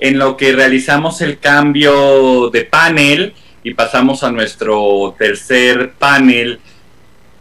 en lo que realizamos el cambio de panel y pasamos a nuestro tercer panel,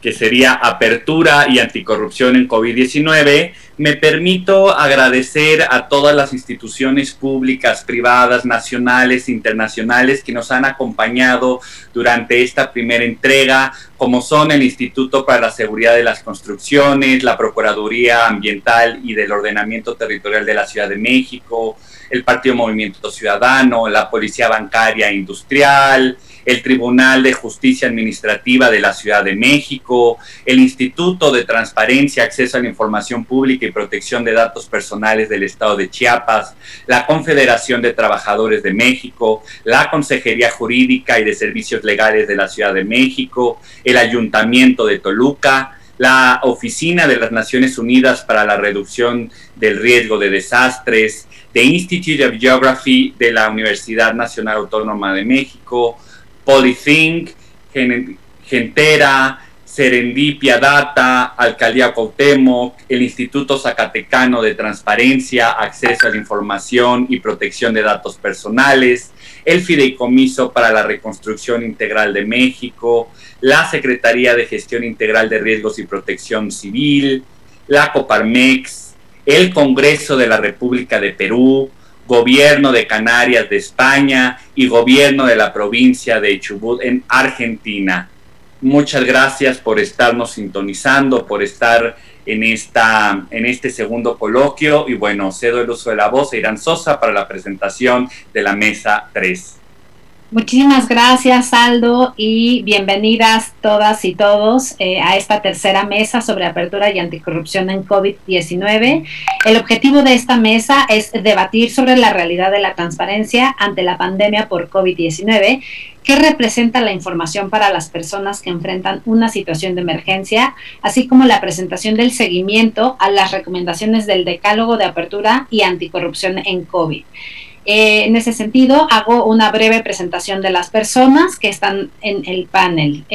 que sería Apertura y Anticorrupción en COVID-19, me permito agradecer a todas las instituciones públicas, privadas, nacionales, internacionales que nos han acompañado durante esta primera entrega, como son el Instituto para la Seguridad de las Construcciones, la Procuraduría Ambiental y del Ordenamiento Territorial de la Ciudad de México, el Partido Movimiento Ciudadano, la Policía Bancaria e Industrial, el Tribunal de Justicia Administrativa de la Ciudad de México, el Instituto de Transparencia, Acceso a la Información Pública y Protección de Datos Personales del Estado de Chiapas, la Confederación de Trabajadores de México, la Consejería Jurídica y de Servicios Legales de la Ciudad de México, el Ayuntamiento de Toluca, la Oficina de las Naciones Unidas para la Reducción del Riesgo de Desastres, The Institute of Geography de la Universidad Nacional Autónoma de México, Polythink, Gentera, Serendipia Data, Alcaldía Cuauhtémoc, el Instituto Zacatecano de Transparencia, Acceso a la Información y Protección de Datos Personales, el Fideicomiso para la Reconstrucción Integral de México, la Secretaría de Gestión Integral de Riesgos y Protección Civil, la Coparmex, el Congreso de la República de Perú, Gobierno de Canarias de España y Gobierno de la provincia de Chubut en Argentina. Muchas gracias por estarnos sintonizando, por estar en este segundo coloquio, y bueno, cedo el uso de la voz a Irán Sosa para la presentación de la mesa 3. Muchísimas gracias, Aldo, y bienvenidas todas y todos a esta tercera mesa sobre apertura y anticorrupción en COVID-19. El objetivo de esta mesa es debatir sobre la realidad de la transparencia ante la pandemia por COVID-19, qué representa la información para las personas que enfrentan una situación de emergencia, así como la presentación del seguimiento a las recomendaciones del Decálogo de Apertura y Anticorrupción en COVID. En ese sentido, hago una breve presentación de las personas que están en el panel.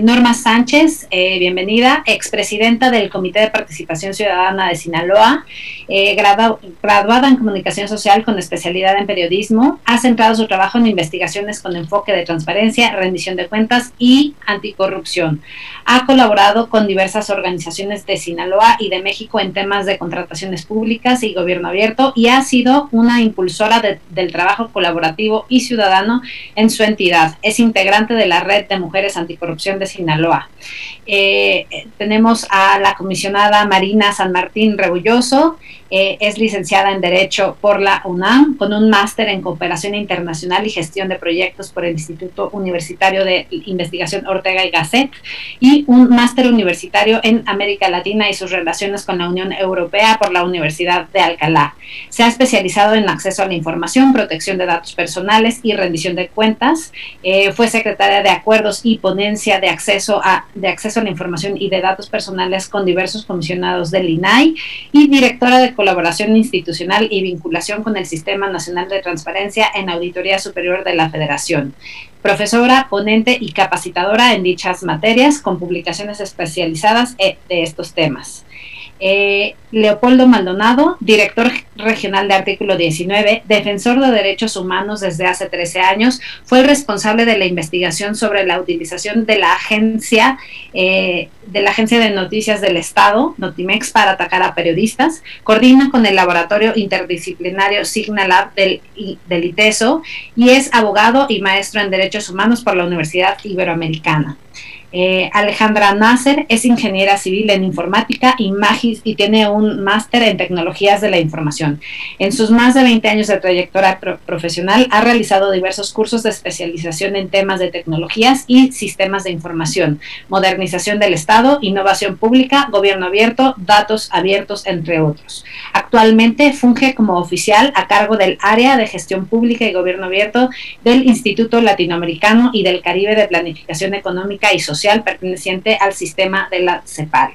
Norma Sánchez, bienvenida, expresidenta del Comité de Participación Ciudadana de Sinaloa, graduada en Comunicación Social con especialidad en Periodismo, ha centrado su trabajo en investigaciones con enfoque de transparencia, rendición de cuentas y anticorrupción. Ha colaborado con diversas organizaciones de Sinaloa y de México en temas de contrataciones públicas y gobierno abierto, y ha sido una impulsora del trabajo colaborativo y ciudadano en su entidad. Es integrante de la Red de Mujeres Anticorrupción de Sinaloa. Tenemos a la comisionada Marina San Martín Rebulloso. Es licenciada en Derecho por la UNAM, con un máster en Cooperación Internacional y Gestión de Proyectos por el Instituto Universitario de Investigación Ortega y Gasset, y un máster universitario en América Latina y sus relaciones con la Unión Europea por la Universidad de Alcalá. Se ha especializado en acceso a la información, protección de datos personales y rendición de cuentas. Fue secretaria de Acuerdos y Ponencia de acceso a la información y de datos personales con diversos comisionados del INAI, y directora de Colaboración Institucional y Vinculación con el Sistema Nacional de Transparencia en Auditoría Superior de la Federación. Profesora, ponente y capacitadora en dichas materias, con publicaciones especializadas de estos temas. Leopoldo Maldonado, director regional de Artículo 19, defensor de derechos humanos desde hace 13 años, fue el responsable de la investigación sobre la utilización de la Agencia de Noticias del Estado, Notimex, para atacar a periodistas, coordina con el laboratorio interdisciplinario Signalab del ITESO, y es abogado y maestro en Derechos Humanos por la Universidad Iberoamericana. Alejandra Nasser es ingeniera civil en informática y tiene un máster en tecnologías de la información. En sus más de 20 años de trayectoria profesional ha realizado diversos cursos de especialización en temas de tecnologías y sistemas de información, modernización del Estado, innovación pública, gobierno abierto, datos abiertos, entre otros. Actualmente funge como oficial a cargo del área de gestión pública y gobierno abierto del Instituto Latinoamericano y del Caribe de Planificación Económica y Social, perteneciente al sistema de la CEPAL.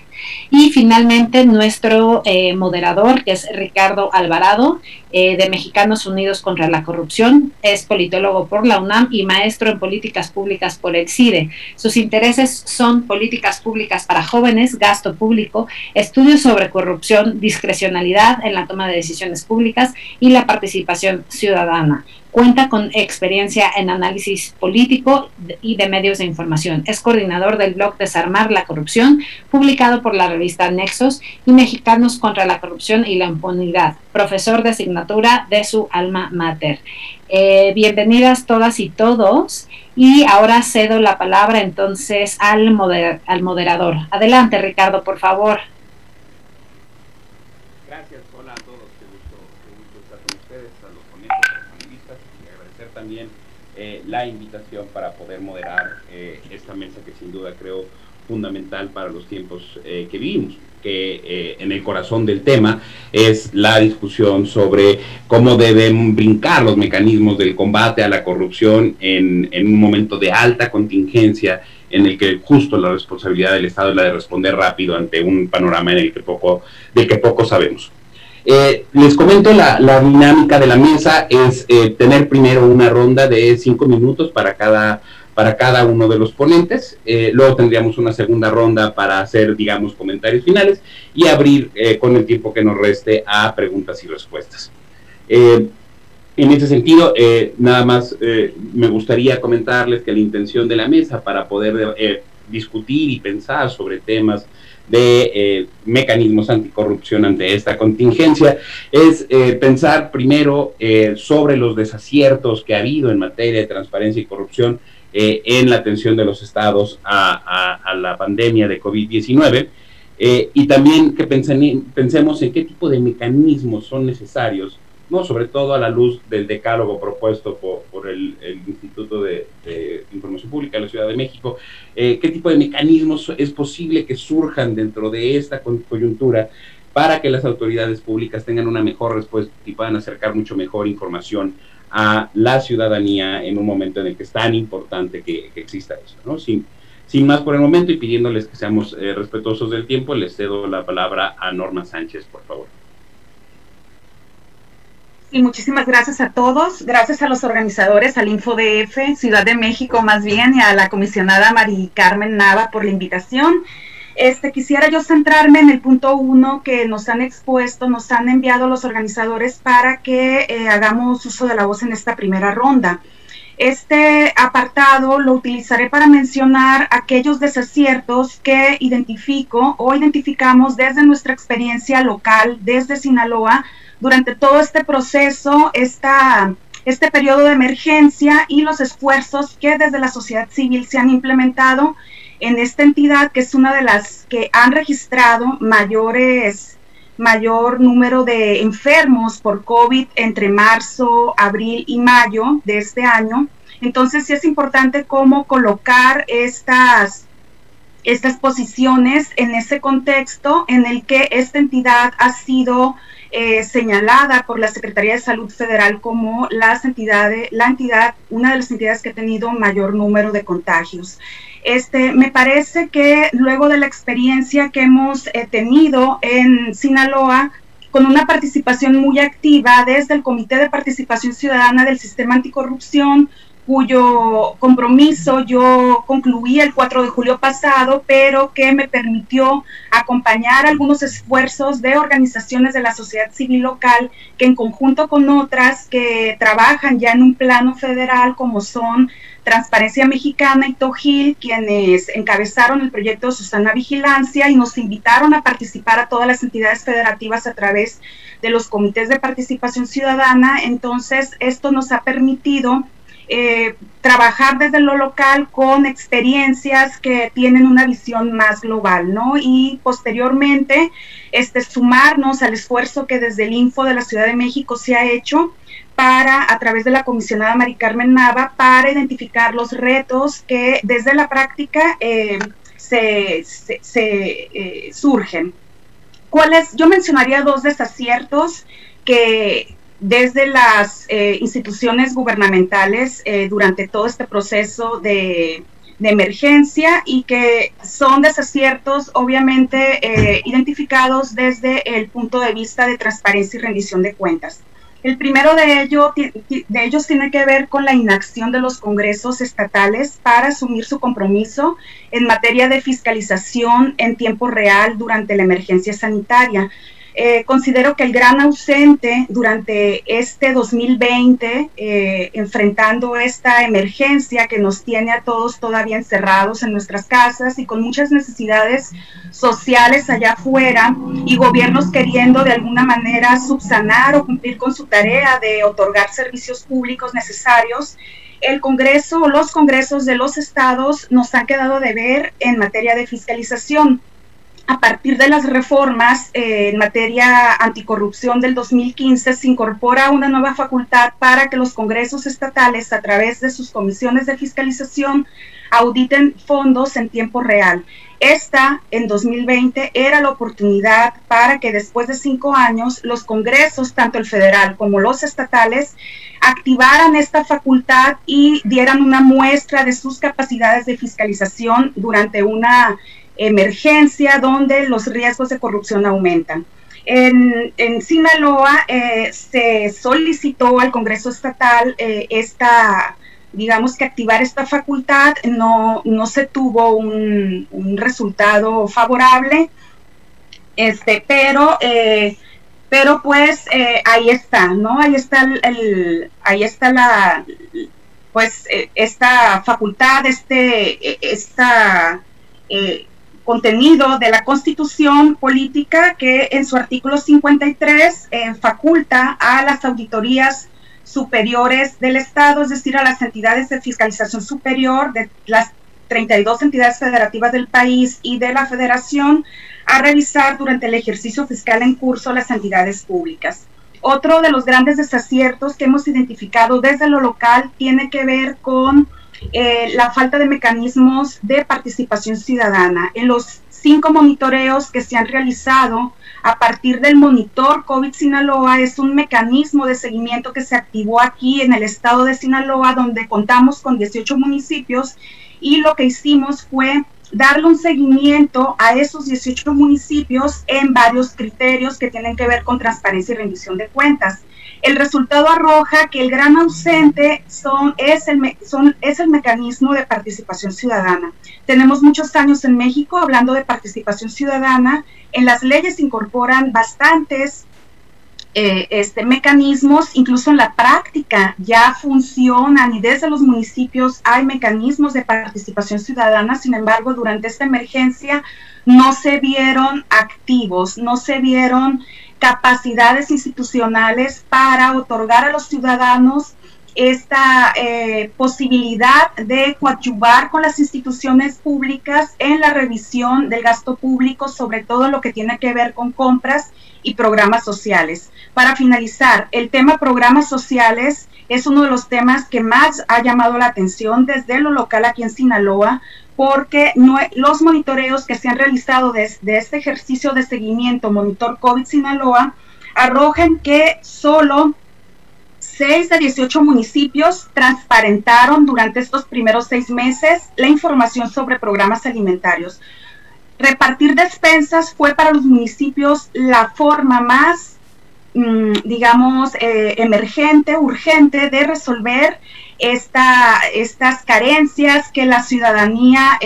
Y finalmente nuestro moderador, que es Ricardo Alvarado, de Mexicanos Unidos contra la Corrupción, es politólogo por la UNAM y maestro en políticas públicas por el CIDE. Sus intereses son políticas públicas para jóvenes, gasto público, estudios sobre corrupción, discrecionalidad en la toma de decisiones públicas y la participación ciudadana. Cuenta con experiencia en análisis político y de medios de información. Es coordinador del blog Desarmar la Corrupción, publicado por la revista Nexos, y Mexicanos contra la Corrupción y la Impunidad, profesor de asignatura de su alma mater. Bienvenidas todas y todos, y ahora cedo la palabra entonces al moderador. Adelante, Ricardo, por favor. Gracias, hola a todos, qué gusto estar con ustedes, a los ponentes, a los panelistas, y agradecer también la invitación para poder moderar esta mesa que sin duda creo fundamental para los tiempos que vivimos, que en el corazón del tema es la discusión sobre cómo deben brincar los mecanismos del combate a la corrupción en un momento de alta contingencia, en el que justo la responsabilidad del Estado es la de responder rápido ante un panorama en el que poco sabemos. Les comento la dinámica de la mesa es tener primero una ronda de 5 minutos para cada uno de los ponentes, luego tendríamos una segunda ronda para hacer, digamos, comentarios finales y abrir con el tiempo que nos reste a preguntas y respuestas. En ese sentido, nada más me gustaría comentarles que la intención de la mesa para poder discutir y pensar sobre temas de mecanismos anticorrupción ante esta contingencia es pensar primero sobre los desaciertos que ha habido en materia de transparencia y corrupción en la atención de los estados a la pandemia de COVID-19 y también que pensemos en qué tipo de mecanismos son necesarios, ¿no? Sobre todo a la luz del decálogo propuesto por el Instituto de Información Pública de la Ciudad de México, qué tipo de mecanismos es posible que surjan dentro de esta coyuntura para que las autoridades públicas tengan una mejor respuesta y puedan acercar mucho mejor información a la ciudadanía en un momento en el que es tan importante que exista eso, ¿no? Sin más por el momento y pidiéndoles que seamos respetuosos del tiempo, les cedo la palabra a Norma Sánchez, por favor. Y muchísimas gracias a todos, gracias a los organizadores, al InfoDF, Ciudad de México más bien, y a la comisionada Mari Carmen Nava por la invitación. Quisiera yo centrarme en el punto 1 que nos han expuesto, nos han enviado los organizadores para que hagamos uso de la voz en esta primera ronda. Este apartado lo utilizaré para mencionar aquellos desaciertos que identificamos desde nuestra experiencia local, desde Sinaloa, durante todo este proceso, este periodo de emergencia y los esfuerzos que desde la sociedad civil se han implementado en esta entidad, que es una de las que han registrado mayor número de enfermos por COVID entre marzo, abril y mayo de este año. Entonces sí es importante cómo colocar estas posiciones en ese contexto en el que esta entidad ha sido señalada por la Secretaría de Salud Federal como una de las entidades que ha tenido mayor número de contagios. Me parece que luego de la experiencia que hemos tenido en Sinaloa, con una participación muy activa desde el Comité de Participación Ciudadana del Sistema Anticorrupción, cuyo compromiso yo concluí el 4 de julio pasado, pero que me permitió acompañar algunos esfuerzos de organizaciones de la sociedad civil local que en conjunto con otras que trabajan ya en un plano federal, como son Transparencia Mexicana y TOGIL, quienes encabezaron el proyecto Susana Vigilancia y nos invitaron a participar a todas las entidades federativas a través de los comités de participación ciudadana. Entonces, esto nos ha permitido trabajar desde lo local con experiencias que tienen una visión más global, ¿no? Y posteriormente, sumarnos al esfuerzo que desde el Info de la Ciudad de México se ha hecho a través de la comisionada Mari Carmen Nava, para identificar los retos que desde la práctica surgen. Yo mencionaría 2 desaciertos que desde las instituciones gubernamentales durante todo este proceso de emergencia y que son desaciertos obviamente identificados desde el punto de vista de transparencia y rendición de cuentas. El primero de ellos tiene que ver con la inacción de los congresos estatales para asumir su compromiso en materia de fiscalización en tiempo real durante la emergencia sanitaria. Considero que el gran ausente durante este 2020, enfrentando esta emergencia que nos tiene a todos todavía encerrados en nuestras casas y con muchas necesidades sociales allá afuera, y gobiernos queriendo de alguna manera subsanar o cumplir con su tarea de otorgar servicios públicos necesarios, el Congreso o los congresos de los estados nos han quedado de ver en materia de fiscalización. A partir de las reformas en materia anticorrupción del 2015, se incorpora una nueva facultad para que los congresos estatales, a través de sus comisiones de fiscalización, auditen fondos en tiempo real. Esta, en 2020, era la oportunidad para que después de 5 años, los congresos, tanto el federal como los estatales, activaran esta facultad y dieran una muestra de sus capacidades de fiscalización durante una emergencia donde los riesgos de corrupción aumentan. En Sinaloa se solicitó al Congreso Estatal digamos que activar esta facultad, no se tuvo un resultado favorable, pero pues ahí está, ¿no? Ahí está esta facultad, contenido de la Constitución Política, que en su artículo 53 faculta a las auditorías superiores del Estado, es decir, a las entidades de fiscalización superior de las 32 entidades federativas del país y de la Federación, a revisar durante el ejercicio fiscal en curso las entidades públicas. Otro de los grandes desaciertos que hemos identificado desde lo local tiene que ver con la falta de mecanismos de participación ciudadana. En los 5 monitoreos que se han realizado a partir del monitor COVID Sinaloa, es un mecanismo de seguimiento que se activó aquí en el estado de Sinaloa, donde contamos con 18 municipios, y lo que hicimos fue darle un seguimiento a esos 18 municipios en varios criterios que tienen que ver con transparencia y rendición de cuentas. El resultado arroja que el gran ausente es el mecanismo de participación ciudadana. Tenemos muchos años en México hablando de participación ciudadana. En las leyes se incorporan bastantes mecanismos, incluso en la práctica ya funcionan, y desde los municipios hay mecanismos de participación ciudadana. Sin embargo, durante esta emergencia no se vieron activos, no se vieron capacidades institucionales para otorgar a los ciudadanos esta posibilidad de coadyuvar con las instituciones públicas en la revisión del gasto público, sobre todo lo que tiene que ver con compras y programas sociales. Para finalizar, el tema programas sociales es uno de los temas que más ha llamado la atención desde lo local aquí en Sinaloa, porque los monitoreos que se han realizado desde este ejercicio de seguimiento Monitor COVID Sinaloa arrojan que solo 6 de 18 municipios transparentaron durante estos primeros 6 meses la información sobre programas alimentarios. Repartir despensas fue para los municipios la forma más, digamos, emergente, urgente de resolver estas carencias que la ciudadanía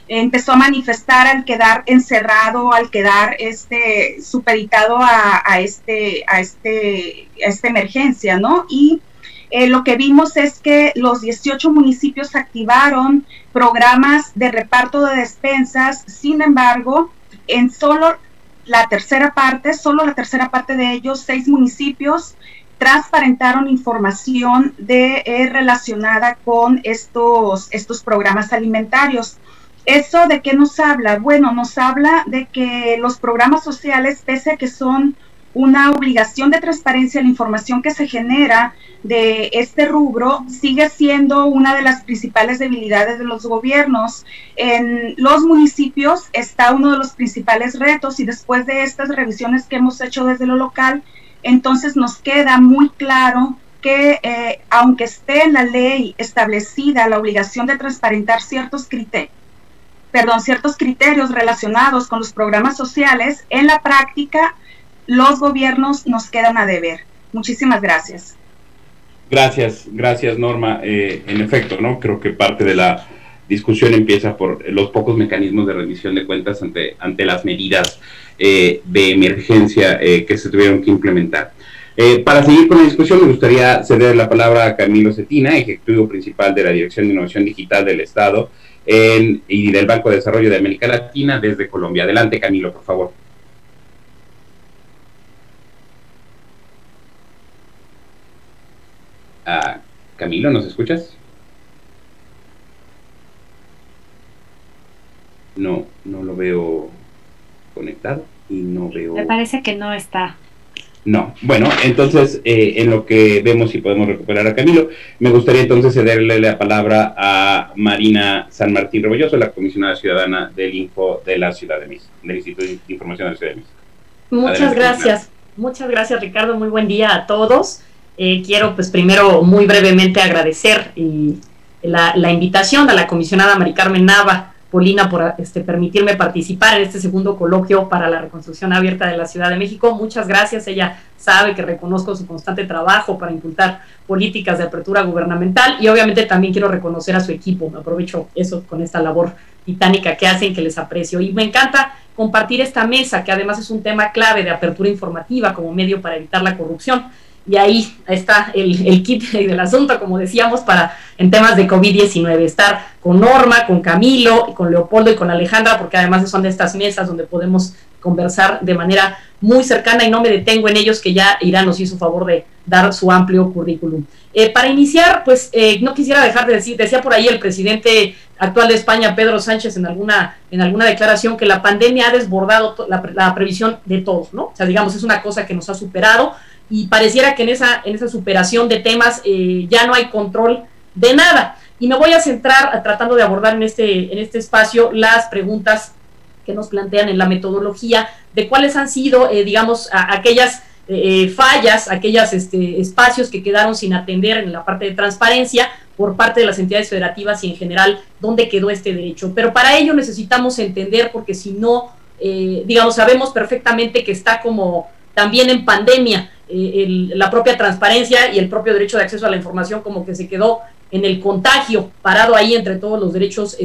empezó a manifestar al quedar encerrado, al quedar supeditado a esta emergencia, ¿no? Y lo que vimos es que los 18 municipios activaron programas de reparto de despensas. Sin embargo, en solo la tercera parte de ellos, 6 municipios, transparentaron información relacionada con estos programas alimentarios. ¿Eso de qué nos habla? Bueno, nos habla de que los programas sociales, pese a que son una obligación de transparencia, la información que se genera de este rubro sigue siendo una de las principales debilidades de los gobiernos. En los municipios está uno de los principales retos, y después de estas revisiones que hemos hecho desde lo local, entonces nos queda muy claro que aunque esté en la ley establecida la obligación de transparentar ciertos criterios relacionados con los programas sociales, en la práctica los gobiernos nos quedan a deber. Muchísimas gracias. Gracias Norma. En efecto, ¿no? Creo que parte de la discusión empieza por los pocos mecanismos de rendición de cuentas ante las medidas de emergencia que se tuvieron que implementar. Para seguir con la discusión, me gustaría ceder la palabra a Camilo Cetina, ejecutivo principal de la Dirección de Innovación Digital del Estado y del Banco de Desarrollo de América Latina desde Colombia. Adelante, Camilo, por favor. Camilo, ¿nos escuchas? No lo veo conectado y no veo... Me parece que no está. No, bueno, entonces en lo que vemos si podemos recuperar a Camilo, me gustaría entonces cederle la palabra a Marina San Martín Rebolloso, la comisionada ciudadana del Info de la Ciudad de México, del Instituto de Información de la Ciudad de México. Muchas gracias Ricardo, muy buen día a todos. Quiero pues primero muy brevemente agradecer la invitación a la comisionada Mari Carmen Nava Polina por permitirme participar en este segundo coloquio para la reconstrucción abierta de la Ciudad de México. Muchas gracias, ella sabe que reconozco su constante trabajo para impulsar políticas de apertura gubernamental y obviamente también quiero reconocer a su equipo, me aprovecho eso con esta labor titánica que hacen, que les aprecio, y me encanta compartir esta mesa, que además es un tema clave de apertura informativa como medio para evitar la corrupción. Y ahí está el kit del asunto, como decíamos, para en temas de COVID-19, estar con Norma, con Camilo, con Leopoldo y con Alejandra, porque además son de estas mesas donde podemos conversar de manera muy cercana y no me detengo en ellos, que ya Irán nos hizo favor de dar su amplio currículum. Para iniciar, pues no quisiera dejar de decir, decía por ahí el presidente actual de España, Pedro Sánchez, en alguna declaración, que la pandemia ha desbordado la previsión de todos, ¿no? O sea, digamos, es una cosa que nos ha superado, y pareciera que en esa superación de temas ya no hay control de nada. Y me voy a centrar tratando de abordar en este espacio las preguntas que nos plantean en la metodología de cuáles han sido, digamos, aquellas fallas, aquellos espacios que quedaron sin atender en la parte de transparencia por parte de las entidades federativas y en general dónde quedó este derecho. Pero para ello necesitamos entender, porque si no, digamos, sabemos perfectamente que está como también en pandemia la propia transparencia y el propio derecho de acceso a la información, como que se quedó en el contagio, parado ahí entre todos los derechos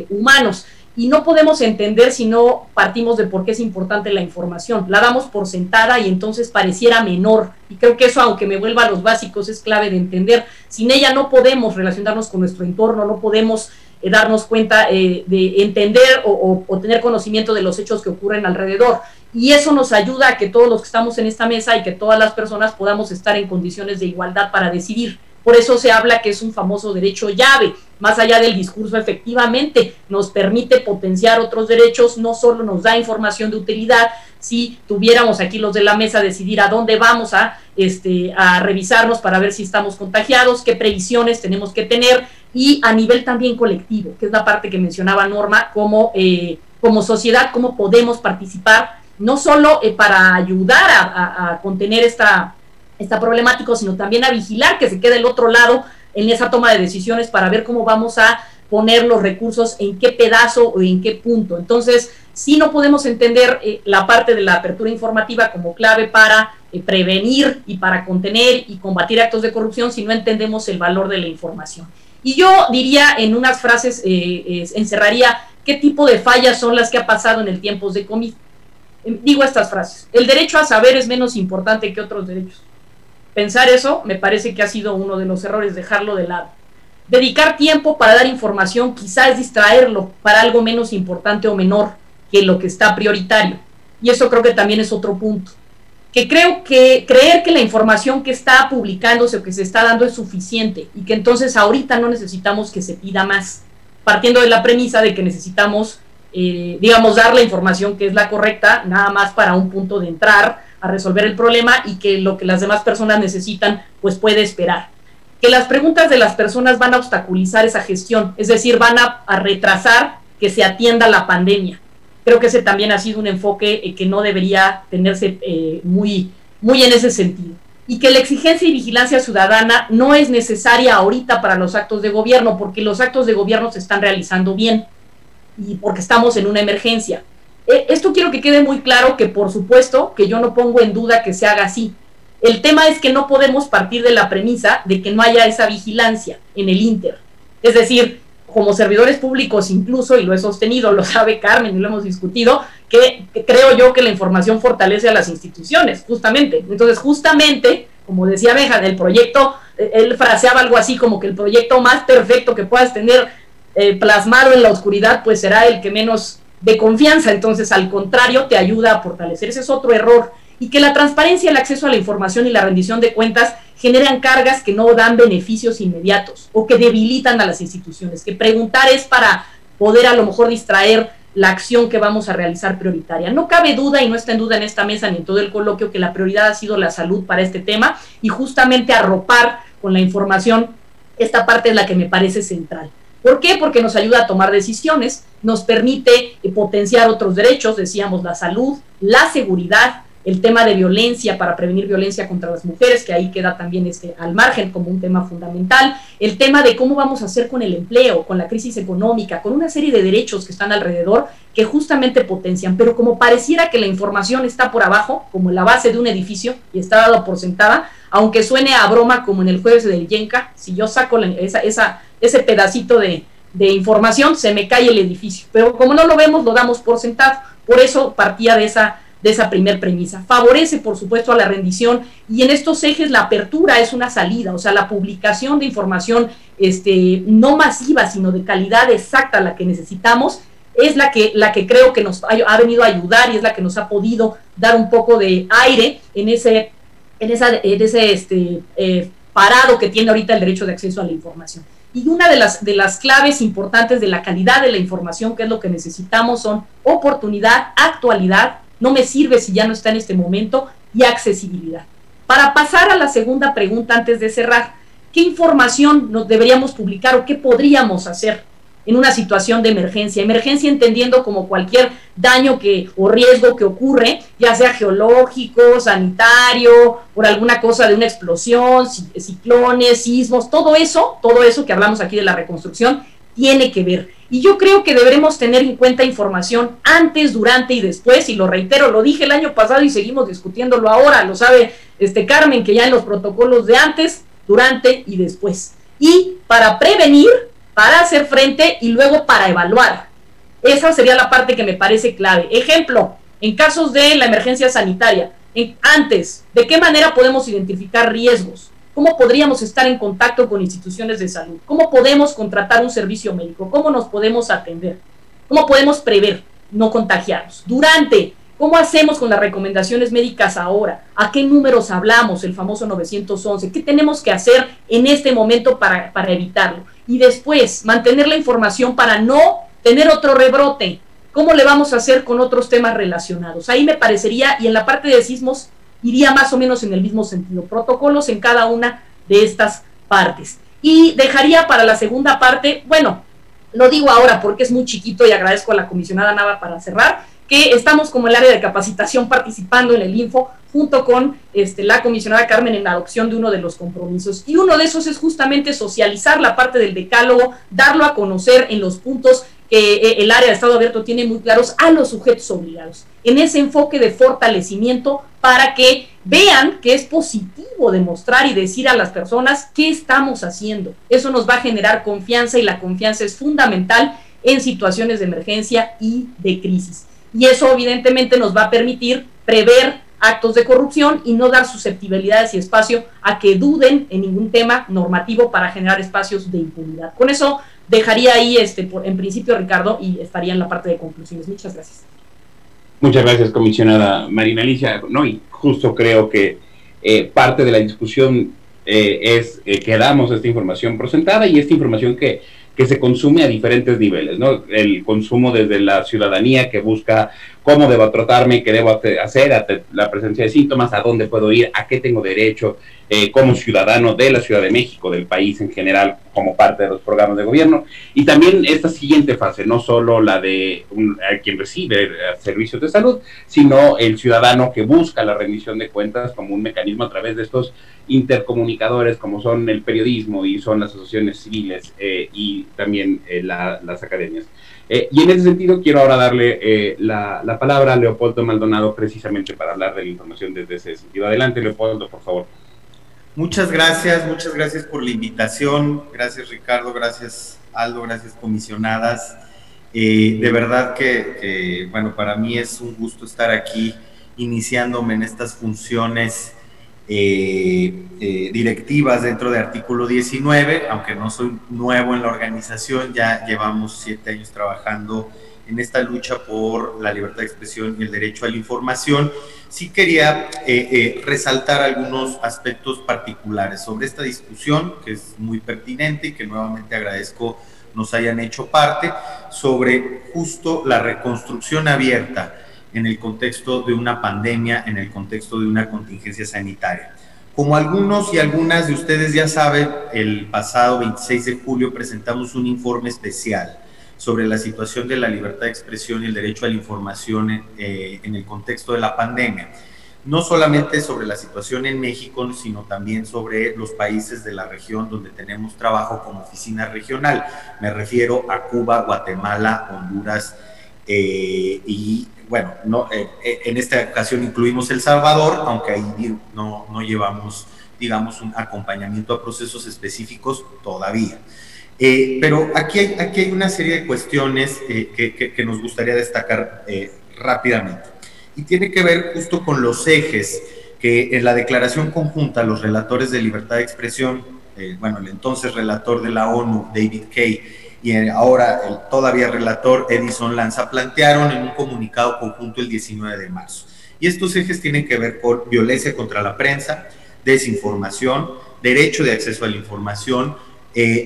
humanos. Y no podemos entender si no partimos de por qué es importante la información. La damos por sentada y entonces pareciera menor. Y creo que eso, aunque me vuelva a los básicos, es clave de entender. Sin ella no podemos relacionarnos con nuestro entorno, no podemos darnos cuenta de entender o tener conocimiento de los hechos que ocurren alrededor. Y eso nos ayuda a que todos los que estamos en esta mesa y que todas las personas podamos estar en condiciones de igualdad para decidir. Por eso se habla que es un famoso derecho llave. Más allá del discurso, efectivamente nos permite potenciar otros derechos, no solo nos da información de utilidad. Si tuviéramos aquí los de la mesa decidir a dónde vamos a revisarnos para ver si estamos contagiados, qué previsiones tenemos que tener, y a nivel también colectivo, que es la parte que mencionaba Norma, como sociedad, cómo podemos participar, no solo para ayudar a contener esta problemática, sino también a vigilar que se quede el otro lado en esa toma de decisiones para ver cómo vamos a poner los recursos, en qué pedazo o en qué punto. Entonces, sí no podemos entender la parte de la apertura informativa como clave para prevenir y para contener y combatir actos de corrupción si no entendemos el valor de la información. Y yo diría, en unas frases, encerraría qué tipo de fallas son las que ha pasado en el tiempos de COVID. Digo estas frases: el derecho a saber es menos importante que otros derechos. Pensar eso me parece que ha sido uno de los errores, dejarlo de lado. Dedicar tiempo para dar información quizás es distraerlo para algo menos importante o menor que lo que está prioritario. Y eso creo que también es otro punto. Que creo que creer que la información que está publicándose o que se está dando es suficiente y que entonces ahorita no necesitamos que se pida más, partiendo de la premisa de que necesitamos, digamos, dar la información que es la correcta, nada más para un punto de entrar a resolver el problema, y que lo que las demás personas necesitan pues puede esperar. Que las preguntas de las personas van a obstaculizar esa gestión, es decir, van a retrasar que se atienda la pandemia. Creo que ese también ha sido un enfoque que no debería tenerse muy en ese sentido. y que la exigencia y vigilancia ciudadana no es necesaria ahorita para los actos de gobierno, porque los actos de gobierno se están realizando bien y porque estamos en una emergencia. Esto quiero que quede muy claro, que por supuesto que yo no pongo en duda que se haga así. El tema es que no podemos partir de la premisa de que no haya esa vigilancia en el Inter. Es decir, como servidores públicos incluso, y lo he sostenido, lo sabe Carmen y lo hemos discutido, que creo yo que la información fortalece a las instituciones, justamente. Entonces, justamente, como decía Benja, el proyecto, él fraseaba algo así como que el proyecto más perfecto que puedas tener plasmado en la oscuridad, pues será el que menos de confianza. Entonces, al contrario, te ayuda a fortalecer. Ese es otro error. Y que la transparencia, el acceso a la información y la rendición de cuentas generan cargas que no dan beneficios inmediatos o que debilitan a las instituciones. Que preguntar es para poder a lo mejor distraer la acción que vamos a realizar prioritaria. No cabe duda, y no está en duda en esta mesa ni en todo el coloquio, que la prioridad ha sido la salud para este tema, y justamente arropar con la información esta parte es la que me parece central. ¿Por qué? Porque nos ayuda a tomar decisiones, nos permite potenciar otros derechos, decíamos, la salud, la seguridad, el tema de violencia, para prevenir violencia contra las mujeres, que ahí queda también al margen como un tema fundamental, el tema de cómo vamos a hacer con el empleo, con la crisis económica, con una serie de derechos que están alrededor, que justamente potencian, pero como pareciera que la información está por abajo, como en la base de un edificio, y está dado por sentada, aunque suene a broma como en el jueves del Yenka, si yo saco ese pedacito de información, se me cae el edificio, pero como no lo vemos, lo damos por sentado. Por eso partía de esa primer premisa. Favorece, por supuesto, a la rendición, y en estos ejes la apertura es una salida, o sea, la publicación de información no masiva, sino de calidad exacta, la que necesitamos, es la que creo que nos ha venido a ayudar, y es la que nos ha podido dar un poco de aire en ese parado que tiene ahorita el derecho de acceso a la información. Y una de las claves importantes de la calidad de la información, que es lo que necesitamos, son oportunidad, actualidad, no me sirve si ya no está en este momento, y accesibilidad. Para pasar a la segunda pregunta antes de cerrar, ¿qué información nos deberíamos publicar o qué podríamos hacer en una situación de emergencia? Emergencia entendiendo como cualquier daño o riesgo que ocurre, ya sea geológico, sanitario, por alguna cosa de una explosión, ciclones, sismos, todo eso que hablamos aquí de la reconstrucción, tiene que ver. Y yo creo que deberemos tener en cuenta información antes, durante y después, y lo reitero, lo dije el año pasado y seguimos discutiéndolo ahora, lo sabe Carmen, que ya en los protocolos de antes, durante y después. Y para prevenir, para hacer frente y luego para evaluar. Esa sería la parte que me parece clave. Ejemplo, en casos de la emergencia sanitaria, antes, ¿de qué manera podemos identificar riesgos? ¿Cómo podríamos estar en contacto con instituciones de salud? ¿Cómo podemos contratar un servicio médico? ¿Cómo nos podemos atender? ¿Cómo podemos prever no contagiarnos? Durante, ¿cómo hacemos con las recomendaciones médicas ahora? ¿A qué números hablamos? El famoso 911. ¿Qué tenemos que hacer en este momento para evitarlo? Y después, mantener la información para no tener otro rebrote. ¿Cómo le vamos a hacer con otros temas relacionados? Ahí me parecería, y en la parte de sismos, iría más o menos en el mismo sentido, protocolos en cada una de estas partes. Y dejaría para la segunda parte, bueno, lo digo ahora porque es muy chiquito y agradezco a la comisionada Nava para cerrar, que estamos como el área de capacitación participando en el Info, junto con la comisionada Carmen en la adopción de uno de los compromisos. Y uno de esos es justamente socializar la parte del decálogo, darlo a conocer en los puntos que el área de Estado Abierto tiene muy claros a los sujetos obligados, en ese enfoque de fortalecimiento para que vean que es positivo demostrar y decir a las personas qué estamos haciendo. Eso nos va a generar confianza, y la confianza es fundamental en situaciones de emergencia y de crisis. Y eso evidentemente nos va a permitir prever actos de corrupción y no dar susceptibilidades y espacio a que duden en ningún tema normativo para generar espacios de impunidad. Con eso dejaría ahí en principio, Ricardo, y estaría en la parte de conclusiones. Muchas gracias. Muchas gracias, comisionada Marina Alicia. No, y justo creo que parte de la discusión es que damos esta información presentada, y esta información que se consume a diferentes niveles, ¿no? El consumo desde la ciudadanía que busca cómo debo tratarme, qué debo hacer ante la presencia de síntomas, a dónde puedo ir, a qué tengo derecho, como ciudadano de la Ciudad de México, del país en general, como parte de los programas de gobierno. Y también esta siguiente fase, no solo la de quien recibe servicios de salud, sino el ciudadano que busca la rendición de cuentas como un mecanismo a través de estos intercomunicadores, como son el periodismo y son las asociaciones civiles y también las academias. Y en ese sentido quiero ahora darle la palabra a Leopoldo Maldonado, precisamente para hablar de la información desde ese sentido. Adelante, Leopoldo, por favor. Muchas gracias por la invitación. Gracias, Ricardo, gracias, Aldo, gracias, comisionadas. De verdad que, bueno, para mí es un gusto estar aquí iniciándome en estas funciones directivas dentro de artículo 19, aunque no soy nuevo en la organización, ya llevamos 7 años trabajando en esta lucha por la libertad de expresión y el derecho a la información. Sí quería resaltar algunos aspectos particulares sobre esta discusión, que es muy pertinente y que nuevamente agradezco nos hayan hecho parte, sobre justo la reconstrucción abierta en el contexto de una pandemia, en el contexto de una contingencia sanitaria. Como algunos y algunas de ustedes ya saben, el pasado 26 de julio presentamos un informe especial sobre la situación de la libertad de expresión y el derecho a la información en el contexto de la pandemia. No solamente sobre la situación en México, sino también sobre los países de la región donde tenemos trabajo como oficina regional. Me refiero a Cuba, Guatemala, Honduras y, bueno, en esta ocasión incluimos El Salvador, aunque ahí no llevamos, digamos, un acompañamiento a procesos específicos todavía. Pero aquí hay una serie de cuestiones que nos gustaría destacar rápidamente. Y tiene que ver justo con los ejes que en la declaración conjunta los relatores de libertad de expresión, bueno, el entonces relator de la ONU, David Kaye, y ahora el todavía relator Edison Lanza, plantearon en un comunicado conjunto el 19 de marzo. Y estos ejes tienen que ver con violencia contra la prensa, desinformación, derecho de acceso a la información,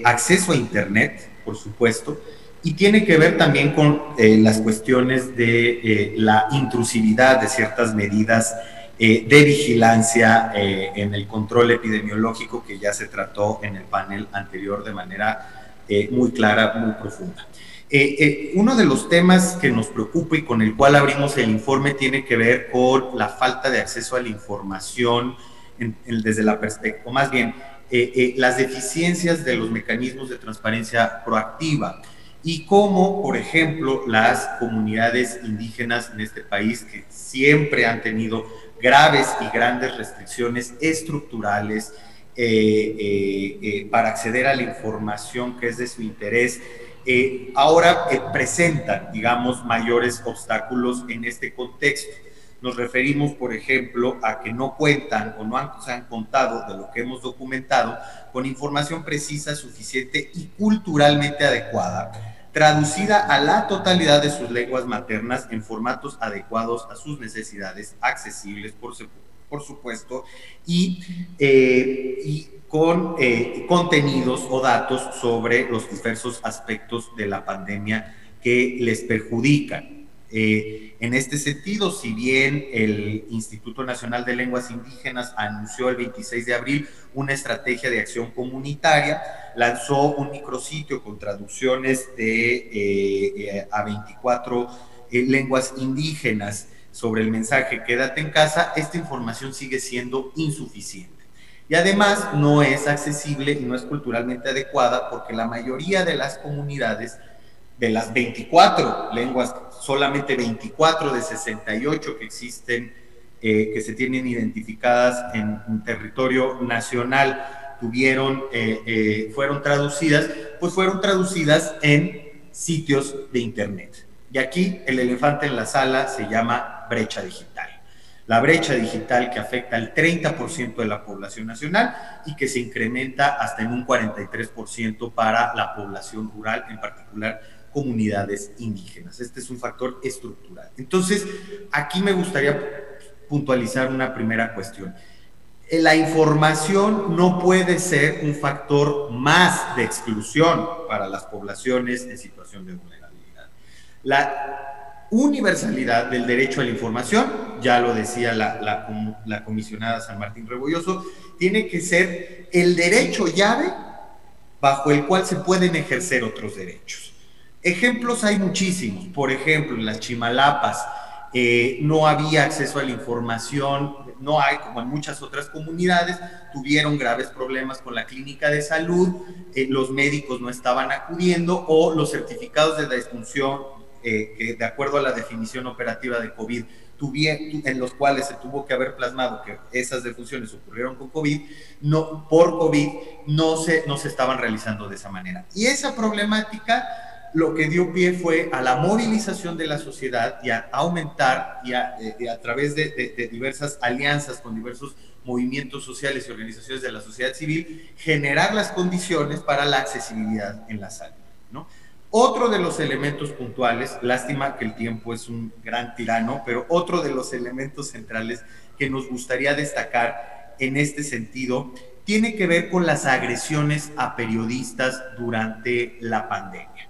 acceso a Internet, por supuesto, y tiene que ver también con las cuestiones de la intrusividad de ciertas medidas de vigilancia en el control epidemiológico que ya se trató en el panel anterior de manera muy clara, muy profunda. Uno de los temas que nos preocupa y con el cual abrimos el informe tiene que ver con la falta de acceso a la información desde la perspectiva, o más bien, las deficiencias de los mecanismos de transparencia proactiva y cómo, por ejemplo, las comunidades indígenas en este país, que siempre han tenido graves y grandes restricciones estructurales para acceder a la información que es de su interés, ahora presentan, digamos, mayores obstáculos en este contexto. Nos referimos, por ejemplo, a que no cuentan o no se han contado de lo que hemos documentado con información precisa, suficiente y culturalmente adecuada, traducida a la totalidad de sus lenguas maternas en formatos adecuados a sus necesidades, accesibles, por supuesto, y con contenidos o datos sobre los diversos aspectos de la pandemia que les perjudican. En este sentido, si bien el Instituto Nacional de Lenguas Indígenas anunció el 26 de abril una estrategia de acción comunitaria, lanzó un micrositio con traducciones a 24 lenguas indígenas sobre el mensaje "Quédate en casa", esta información sigue siendo insuficiente. Y además no es accesible y no es culturalmente adecuada porque la mayoría de las comunidades, de las 24 lenguas, solamente 24 de 68 que existen, que se tienen identificadas en territorio nacional, fueron traducidas en sitios de Internet. Y aquí el elefante en la sala se llama brecha digital. La brecha digital que afecta al 30% de la población nacional y que se incrementa hasta en un 43% para la población rural, en particular comunidades indígenas. Este es un factor estructural. Entonces, aquí me gustaría puntualizar una primera cuestión. La información no puede ser un factor más de exclusión para las poblaciones en situación de vulnerabilidad. universalidad del derecho a la información, ya lo decía la comisionada San Martín Rebolloso, tiene que ser el derecho llave bajo el cual se pueden ejercer otros derechos. Ejemplos hay muchísimos. Por ejemplo, en las Chimalapas no había acceso a la información, no hay, como en muchas otras comunidades, tuvieron graves problemas con la clínica de salud, los médicos no estaban acudiendo, o los certificados de defunción, que de acuerdo a la definición operativa de COVID, en los cuales se tuvo que haber plasmado que esas defunciones ocurrieron con COVID, por COVID, no se estaban realizando de esa manera. Y esa problemática lo que dio pie fue a la movilización de la sociedad y a aumentar y a través de diversas alianzas con diversos movimientos sociales y organizaciones de la sociedad civil, generar las condiciones para la accesibilidad en la salud, ¿no? Otro de los elementos puntuales, lástima que el tiempo es un gran tirano, pero otro de los elementos centrales que nos gustaría destacar en este sentido tiene que ver con las agresiones a periodistas durante la pandemia.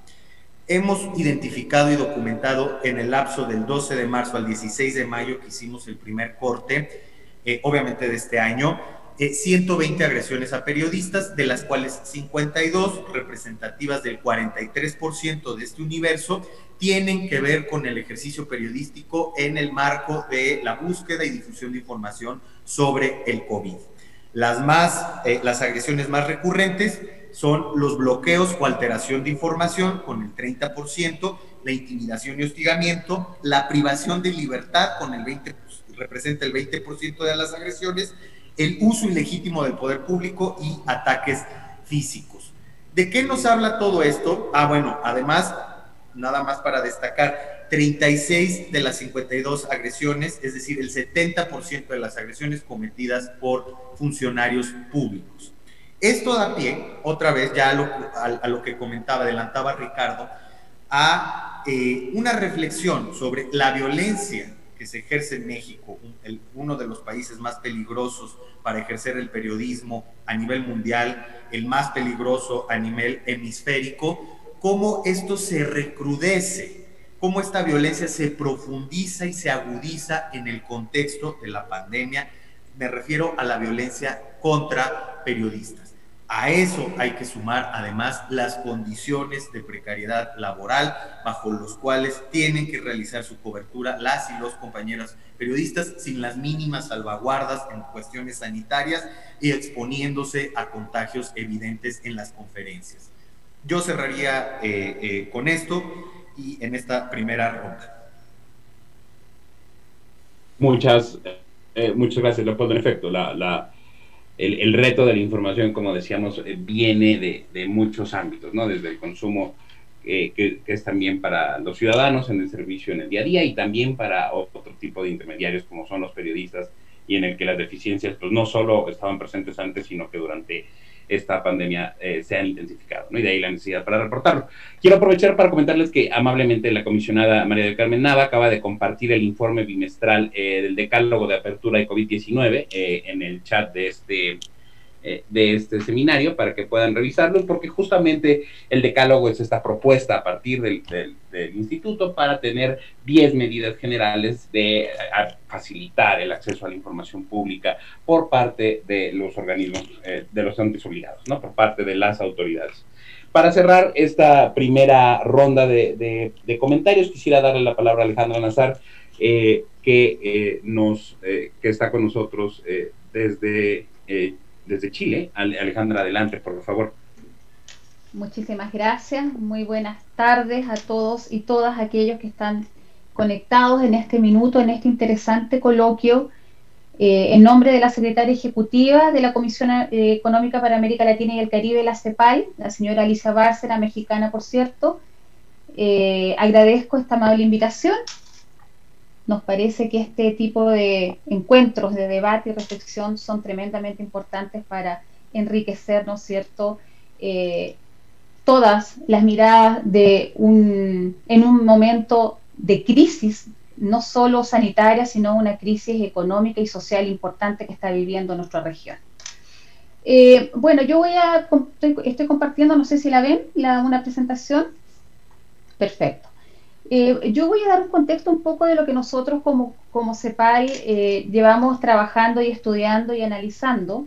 Hemos identificado y documentado en el lapso del 12 de marzo al 16 de mayo que hicimos el primer corte, obviamente de este año, 120 agresiones a periodistas, de las cuales 52, representativas del 43% de este universo, tienen que ver con el ejercicio periodístico en el marco de la búsqueda y difusión de información sobre el COVID. Las agresiones más recurrentes son los bloqueos o alteración de información con el 30%, la intimidación y hostigamiento, la privación de libertad con el 20%, representa el 20% de las agresiones, el uso ilegítimo del poder público y ataques físicos. ¿De qué nos habla todo esto? Bueno, además, nada más para destacar, 36 de las 52 agresiones, es decir, el 70% de las agresiones cometidas por funcionarios públicos. Esto da pie, otra vez, ya a lo que adelantaba Ricardo, a una reflexión sobre la violencia que se ejerce en México, uno de los países más peligrosos para ejercer el periodismo a nivel mundial, el más peligroso a nivel hemisférico, cómo esto se recrudece, cómo esta violencia se profundiza y se agudiza en el contexto de la pandemia. Me refiero a la violencia contra periodistas. A eso hay que sumar además las condiciones de precariedad laboral bajo los cuales tienen que realizar su cobertura las y los compañeros periodistas sin las mínimas salvaguardas en cuestiones sanitarias y exponiéndose a contagios evidentes en las conferencias. Yo cerraría con esto y en esta primera ronda. Muchas gracias, Leopoldo. En efecto, el reto de la información, como decíamos, viene de muchos ámbitos, ¿no? Desde el consumo, que es también para los ciudadanos en el servicio en el día a día, y también para otro tipo de intermediarios como son los periodistas, y en el que las deficiencias pues no solo estaban presentes antes, sino que durante esta pandemia se han intensificado, ¿no? Y de ahí la necesidad para reportarlo. Quiero aprovechar para comentarles que amablemente la comisionada María del Carmen Nava acaba de compartir el informe bimestral del decálogo de apertura de COVID-19 en el chat de este seminario para que puedan revisarlo, porque justamente el decálogo es esta propuesta a partir del instituto para tener 10 medidas generales de facilitar el acceso a la información pública por parte de los organismos, de los entes obligados, ¿no? Por parte de las autoridades. Para cerrar esta primera ronda de comentarios, quisiera darle la palabra a Alejandra Nazar, que está con nosotros desde Chile. Alejandra, adelante, por favor. Muchísimas gracias. Muy buenas tardes a todos y todas aquellos que están conectados en este minuto, en este interesante coloquio. En nombre de la secretaria ejecutiva de la Comisión Económica para América Latina y el Caribe, la CEPAL, la señora Alicia Bárcena, mexicana, por cierto, agradezco esta amable invitación. Nos parece que este tipo de encuentros de debate y reflexión son tremendamente importantes para enriquecer, ¿no es cierto?, todas las miradas en un momento de crisis, no solo sanitaria, sino una crisis económica y social importante que está viviendo nuestra región. Bueno, estoy compartiendo, no sé si la ven, una presentación. Perfecto. Yo voy a dar un contexto un poco de lo que nosotros como CEPAL llevamos trabajando y estudiando y analizando,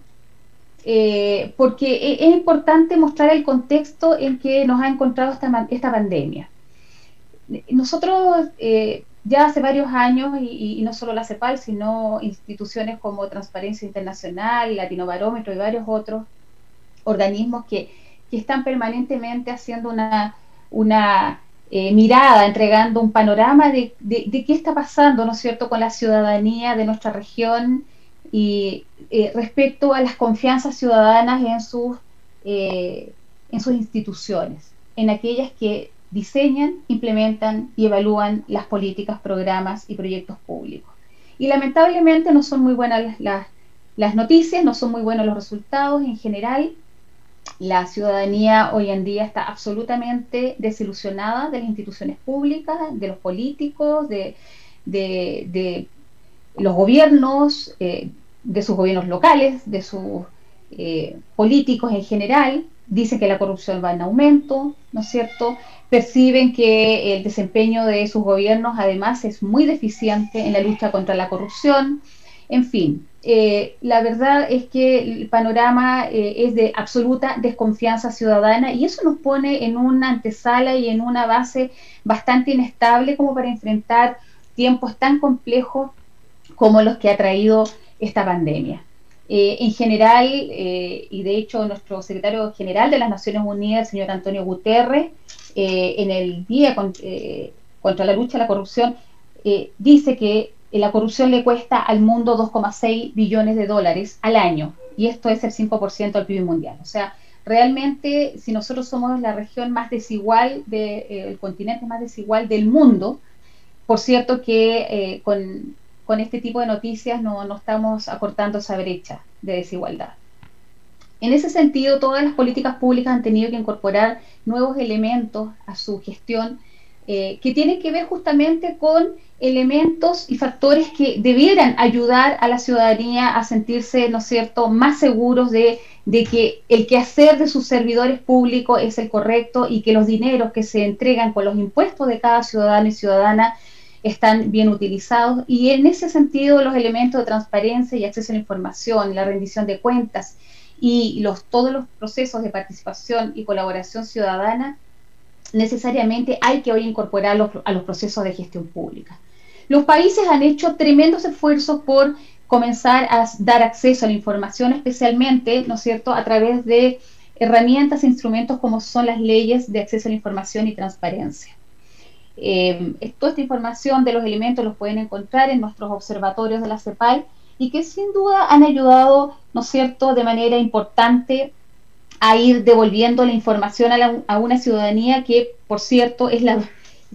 porque es importante mostrar el contexto en que nos ha encontrado esta pandemia. Nosotros ya hace varios años, y no solo la CEPAL, sino instituciones como Transparencia Internacional, Latinobarómetro y varios otros organismos que están permanentemente haciendo una mirada, entregando un panorama de qué está pasando, ¿no es cierto?, con la ciudadanía de nuestra región y respecto a las confianzas ciudadanas en sus instituciones, en aquellas que diseñan, implementan y evalúan las políticas, programas y proyectos públicos. Y lamentablemente no son muy buenas las noticias, no son muy buenos los resultados en general. La ciudadanía hoy en día está absolutamente desilusionada de las instituciones públicas, de los políticos, de los gobiernos, de sus gobiernos locales, de sus políticos en general. Dicen que la corrupción va en aumento, ¿no es cierto? Perciben que el desempeño de sus gobiernos además es muy deficiente en la lucha contra la corrupción. En fin, la verdad es que el panorama es de absoluta desconfianza ciudadana, y eso nos pone en una antesala y en una base bastante inestable como para enfrentar tiempos tan complejos como los que ha traído esta pandemia. En general, y de hecho nuestro secretario general de las Naciones Unidas, el señor Antonio Guterres, en el Día contra la lucha a la corrupción, dice que la corrupción le cuesta al mundo 2,6 billones de dólares al año, y esto es el 5% del PIB mundial. O sea, realmente, si nosotros somos la región más desigual, el continente más desigual del mundo, por cierto que con este tipo de noticias no estamos acortando esa brecha de desigualdad. En ese sentido, todas las políticas públicas han tenido que incorporar nuevos elementos a su gestión, que tienen que ver justamente con elementos y factores que debieran ayudar a la ciudadanía a sentirse, ¿no es cierto?, más seguros de que el quehacer de sus servidores públicos es el correcto y que los dineros que se entregan con los impuestos de cada ciudadano y ciudadana están bien utilizados. Y en ese sentido, los elementos de transparencia y acceso a la información, la rendición de cuentas y todos los procesos de participación y colaboración ciudadana, necesariamente hay que hoy incorporarlos a los procesos de gestión pública. Los países han hecho tremendos esfuerzos por comenzar a dar acceso a la información, especialmente, ¿no es cierto?, a través de herramientas e instrumentos como son las leyes de acceso a la información y transparencia. Toda esta información de los elementos los pueden encontrar en nuestros observatorios de la CEPAL, y que sin duda han ayudado, ¿no es cierto?, de manera importante a ir devolviendo la información a una ciudadanía que, por cierto,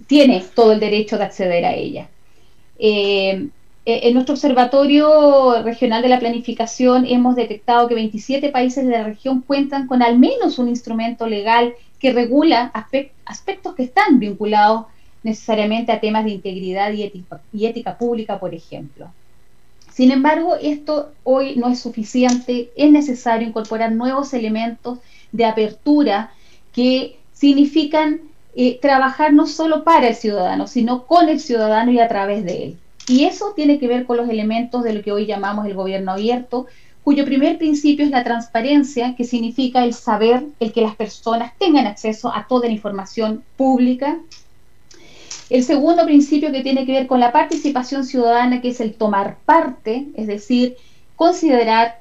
tiene todo el derecho de acceder a ella. En nuestro Observatorio Regional de la Planificación hemos detectado que 27 países de la región cuentan con al menos un instrumento legal que regula aspectos que están vinculados necesariamente a temas de integridad y ética pública, por ejemplo. Sin embargo, esto hoy no es suficiente, es necesario incorporar nuevos elementos de apertura que significan trabajar no solo para el ciudadano, sino con el ciudadano y a través de él. Y eso tiene que ver con los elementos de lo que hoy llamamos el gobierno abierto, cuyo primer principio es la transparencia, que significa el saber, el que las personas tengan acceso a toda la información pública. El segundo principio, que tiene que ver con la participación ciudadana, que es el tomar parte, es decir, considerar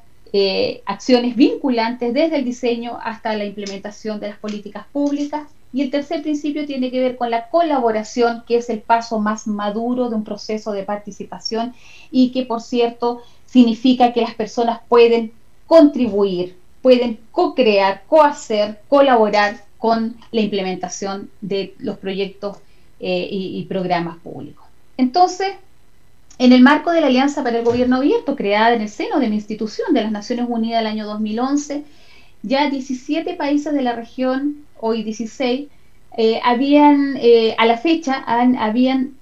acciones vinculantes desde el diseño hasta la implementación de las políticas públicas. Y el tercer principio tiene que ver con la colaboración, que es el paso más maduro de un proceso de participación y que, por cierto, significa que las personas pueden contribuir, pueden co-crear, co-hacer, colaborar con la implementación de los proyectos y programas públicos. Entonces, en el marco de la Alianza para el Gobierno Abierto, creada en el seno de la institución de las Naciones Unidas el año 2011, ya 17 países de la región, hoy 16, a la fecha habían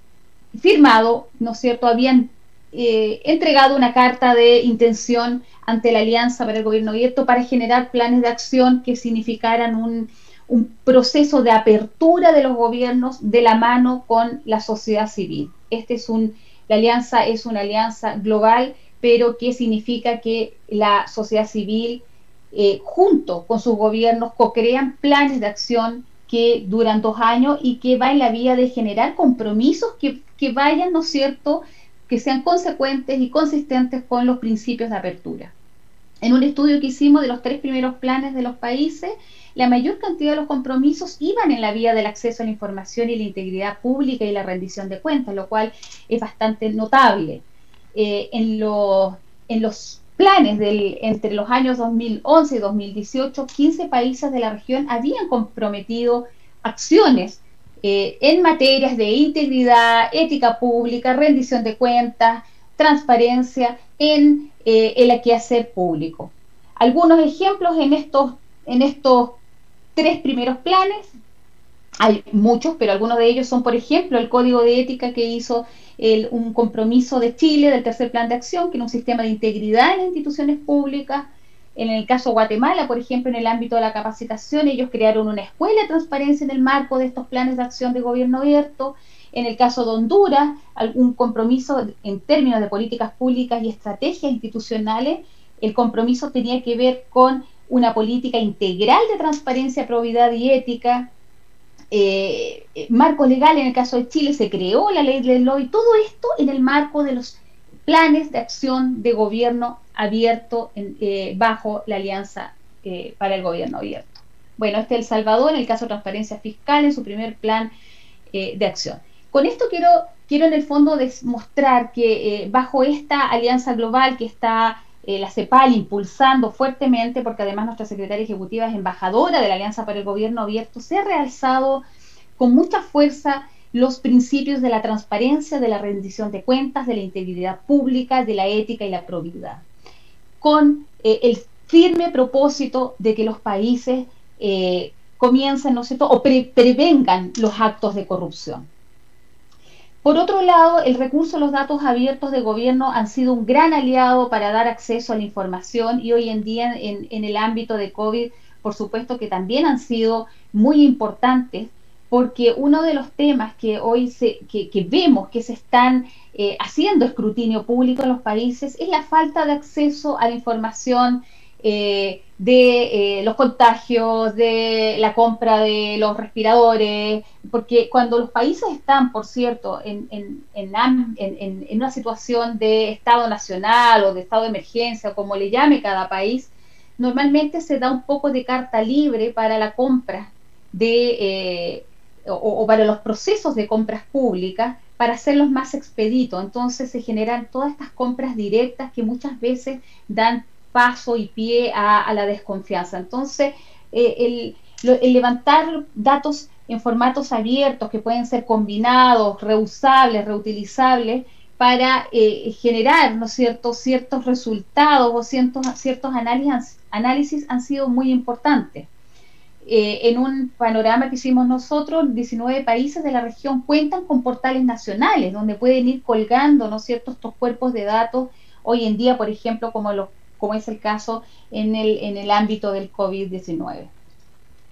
firmado, ¿no es cierto?, habían entregado una carta de intención ante la Alianza para el Gobierno Abierto para generar planes de acción que significaran un proceso de apertura de los gobiernos de la mano con la sociedad civil. La alianza es una alianza global, pero que significa que la sociedad civil, junto con sus gobiernos, co-crean planes de acción que duran 2 años y que va en la vía de generar compromisos que vayan, ¿no es cierto?, que sean consecuentes y consistentes con los principios de apertura. En un estudio que hicimos de los 3 primeros planes de los países, la mayor cantidad de los compromisos iban en la vía del acceso a la información y la integridad pública y la rendición de cuentas, lo cual es bastante notable. En los planes entre los años 2011 y 2018, 15 países de la región habían comprometido acciones en materias de integridad, ética pública, rendición de cuentas, transparencia en el quehacer público. Algunos ejemplos en estos 3 primeros planes, hay muchos, pero algunos de ellos son, por ejemplo, el Código de Ética que hizo un compromiso de Chile del tercer plan de acción, que era un sistema de integridad en las instituciones públicas. En el caso de Guatemala, por ejemplo, en el ámbito de la capacitación, ellos crearon una escuela de transparencia en el marco de estos planes de acción de gobierno abierto. En el caso de Honduras, algún compromiso en términos de políticas públicas y estrategias institucionales. El compromiso tenía que ver con una política integral de transparencia, probidad y ética. Marco legal, en el caso de Chile se creó la ley del LOI, todo esto en el marco de los planes de acción de gobierno abierto bajo la Alianza para el Gobierno Abierto. Bueno, El Salvador, en el caso de transparencia fiscal, en su primer plan de acción. Con esto quiero en el fondo demostrar que bajo esta alianza global que está la CEPAL impulsando fuertemente, porque además nuestra secretaria ejecutiva es embajadora de la Alianza para el Gobierno Abierto, se ha realzado con mucha fuerza los principios de la transparencia, de la rendición de cuentas, de la integridad pública, de la ética y la probidad, con el firme propósito de que los países comiencen, ¿no es cierto?, o prevengan los actos de corrupción. Por otro lado, el recurso a los datos abiertos de gobierno han sido un gran aliado para dar acceso a la información, y hoy en día en el ámbito de COVID, por supuesto que también han sido muy importantes, porque uno de los temas que hoy que vemos que se están haciendo escrutinio público en los países es la falta de acceso a la información de los contagios, de la compra de los respiradores, porque cuando los países están, por cierto, en una situación de estado nacional o de estado de emergencia, o como le llame cada país, normalmente se da un poco de carta libre para la compra o para los procesos de compras públicas, para hacerlos más expeditos. Entonces se generan todas estas compras directas que muchas veces dan paso y pie a la desconfianza. Entonces, el levantar datos en formatos abiertos que pueden ser combinados, reusables, reutilizables, para generar, ¿no es cierto?, ciertos resultados o ciertos análisis han sido muy importantes. En un panorama que hicimos nosotros, 19 países de la región cuentan con portales nacionales donde pueden ir colgando, ¿no es cierto?, estos cuerpos de datos hoy en día, por ejemplo, como es el caso en el ámbito del COVID-19.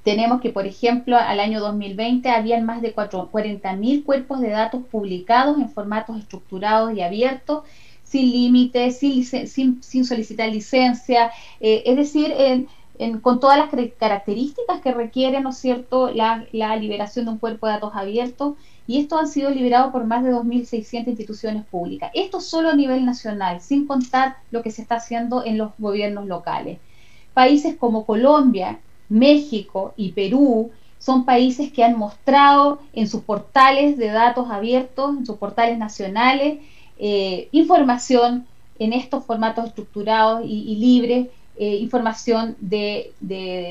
Tenemos que, por ejemplo, al año 2020 habían más de 40.000 cuerpos de datos publicados en formatos estructurados y abiertos, sin límites, sin solicitar licencia, es decir, con todas las características que requiere, ¿no es cierto?, la liberación de un cuerpo de datos abiertos, y estos han sido liberados por más de 2.600 instituciones públicas. Esto solo a nivel nacional, sin contar lo que se está haciendo en los gobiernos locales. Países como Colombia, México y Perú son países que han mostrado en sus portales de datos abiertos, en sus portales nacionales, información en estos formatos estructurados y libres, información de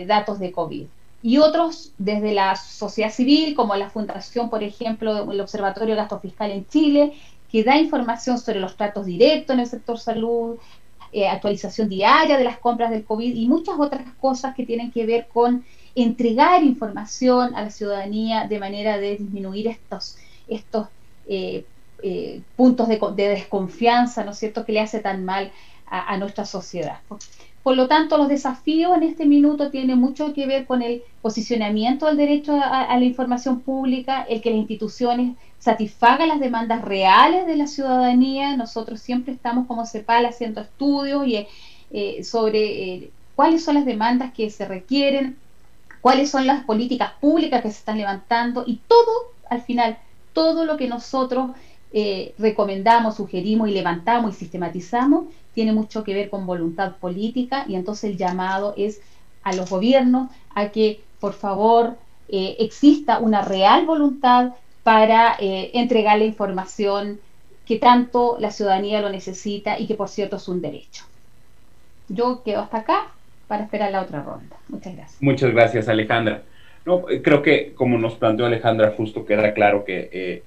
datos de COVID. Y otros desde la sociedad civil, como la Fundación, por ejemplo, el Observatorio de Gasto Fiscal en Chile, que da información sobre los tratos directos en el sector salud, actualización diaria de las compras del COVID y muchas otras cosas que tienen que ver con entregar información a la ciudadanía de manera de disminuir estos puntos de desconfianza, ¿no es cierto?, que le hace tan mal a nuestra sociedad. Por lo tanto, los desafíos en este minuto tienen mucho que ver con el posicionamiento del derecho a la información pública, el que las instituciones satisfagan las demandas reales de la ciudadanía. Nosotros siempre estamos como CEPAL haciendo estudios sobre cuáles son las demandas que se requieren, cuáles son las políticas públicas que se están levantando, y todo, al final, todo lo que nosotros recomendamos, sugerimos y levantamos y sistematizamos tiene mucho que ver con voluntad política, y entonces el llamado es a los gobiernos a que por favor exista una real voluntad para entregar la información que tanto la ciudadanía lo necesita y que por cierto es un derecho. Yo quedo hasta acá para esperar la otra ronda. Muchas gracias. Muchas gracias, Alejandra. No, creo que como nos planteó Alejandra, justo queda claro que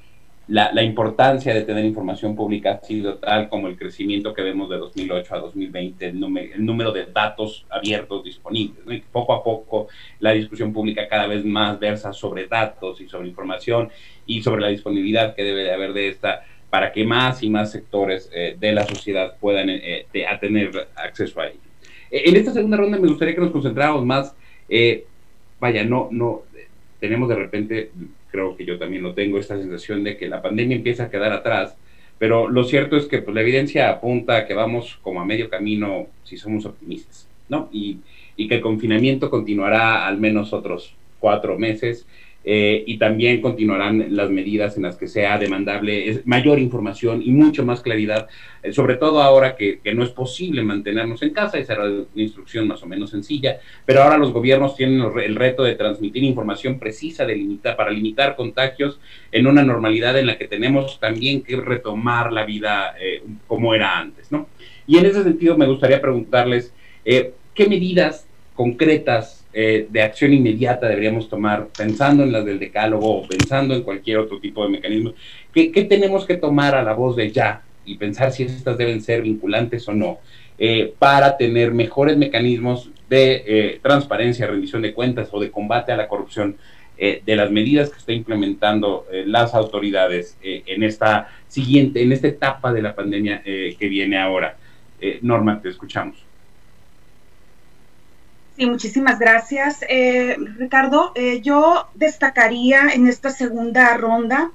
la importancia de tener información pública ha sido tal como el crecimiento que vemos de 2008 a 2020, el número de datos abiertos disponibles, ¿no? Y poco a poco la discusión pública cada vez más versa sobre datos y sobre información y sobre la disponibilidad que debe de haber de esta para que más y más sectores de la sociedad puedan tener acceso a ello. En esta segunda ronda me gustaría que nos concentráramos más, tenemos de repente, creo que yo también lo tengo, esta sensación de que la pandemia empieza a quedar atrás, pero lo cierto es que pues, la evidencia apunta a que vamos como a medio camino si somos optimistas, ¿no? Y que el confinamiento continuará al menos otros 4 meses, y también continuarán las medidas en las que sea demandable mayor información y mucho más claridad, sobre todo ahora que no es posible mantenernos en casa. Esa era una instrucción más o menos sencilla, pero ahora los gobiernos tienen el reto de transmitir información precisa para limitar contagios en una normalidad en la que tenemos también que retomar la vida como era antes, ¿no? Y en ese sentido me gustaría preguntarles ¿qué medidas concretas de acción inmediata deberíamos tomar, pensando en las del decálogo o pensando en cualquier otro tipo de mecanismo? ¿Qué tenemos que tomar a la voz de ya y pensar si estas deben ser vinculantes o no, para tener mejores mecanismos de transparencia, rendición de cuentas o de combate a la corrupción, de las medidas que está implementando las autoridades en esta etapa de la pandemia que viene ahora? Norma, te escuchamos. Sí, muchísimas gracias, Ricardo. Yo destacaría en esta segunda ronda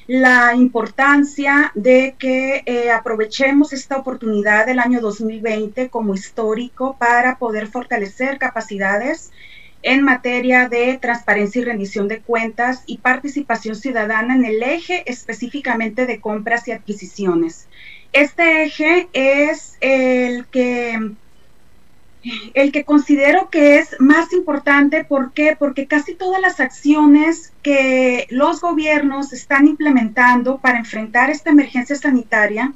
la importancia de que aprovechemos esta oportunidad del año 2020 como histórico para poder fortalecer capacidades en materia de transparencia y rendición de cuentas y participación ciudadana en el eje específicamente de compras y adquisiciones. Este eje es el que considero que es más importante. ¿Por qué? Porque casi todas las acciones que los gobiernos están implementando para enfrentar esta emergencia sanitaria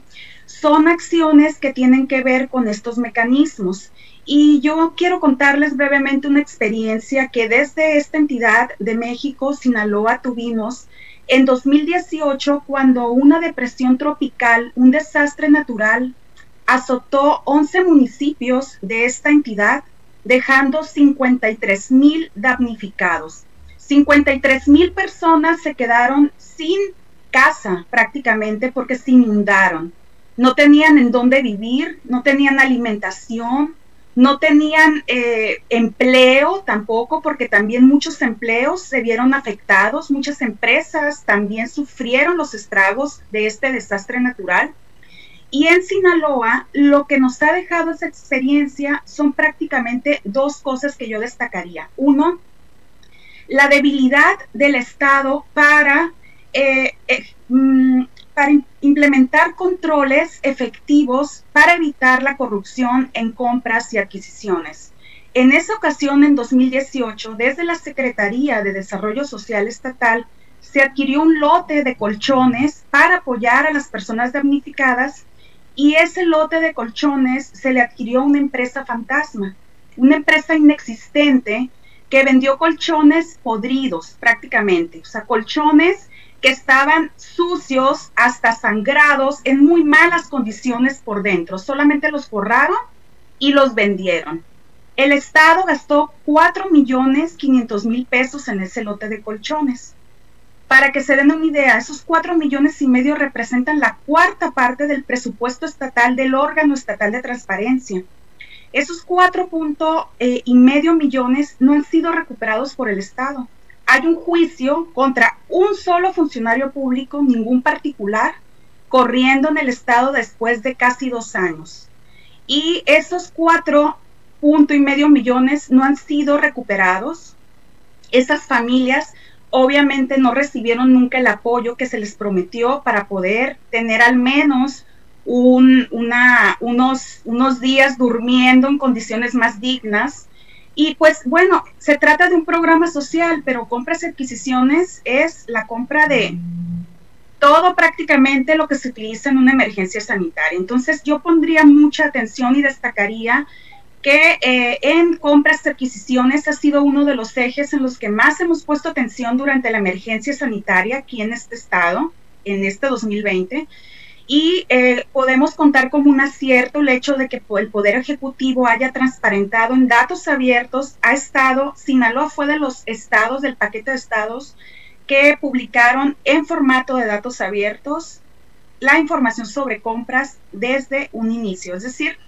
son acciones que tienen que ver con estos mecanismos. Y yo quiero contarles brevemente una experiencia que desde esta entidad de México, Sinaloa, tuvimos en 2018, cuando una depresión tropical, un desastre natural, azotó 11 municipios de esta entidad, dejando 53,000 damnificados. 53,000 personas se quedaron sin casa prácticamente porque se inundaron. No tenían en dónde vivir, no tenían alimentación, no tenían empleo tampoco, porque también muchos empleos se vieron afectados, muchas empresas también sufrieron los estragos de este desastre natural. Y en Sinaloa, lo que nos ha dejado esa experiencia son prácticamente 2 cosas que yo destacaría. Uno, la debilidad del Estado para implementar controles efectivos para evitar la corrupción en compras y adquisiciones. En esa ocasión, en 2018, desde la Secretaría de Desarrollo Social Estatal, se adquirió un lote de colchones para apoyar a las personas damnificadas, y ese lote de colchones se le adquirió a una empresa fantasma, una empresa inexistente que vendió colchones podridos prácticamente, o sea, colchones que estaban sucios, hasta sangrados, en muy malas condiciones por dentro. Solamente los forraron y los vendieron. El Estado gastó 4,500,000 pesos en ese lote de colchones. Para que se den una idea, esos 4,5 millones representan la 1/4 parte del presupuesto estatal del órgano estatal de transparencia. Esos 4.5 millones no han sido recuperados por el Estado. Hay un juicio contra un solo funcionario público, ningún particular, corriendo en el Estado después de casi 2 años. Y esos 4.5 millones no han sido recuperados. Esas familias obviamente no recibieron nunca el apoyo que se les prometió para poder tener al menos unos días durmiendo en condiciones más dignas. Y pues bueno, se trata de un programa social, pero compras y adquisiciones es la compra de todo prácticamente lo que se utiliza en una emergencia sanitaria. Entonces yo pondría mucha atención y destacaría que en compras y adquisiciones ha sido uno de los ejes en los que más hemos puesto atención durante la emergencia sanitaria aquí en este estado, en este 2020. Y podemos contar como un acierto el hecho de que el Poder Ejecutivo haya transparentado en datos abiertos. Sinaloa fue de los estados, del paquete de estados, que publicaron en formato de datos abiertos la información sobre compras desde un inicio. Es decir,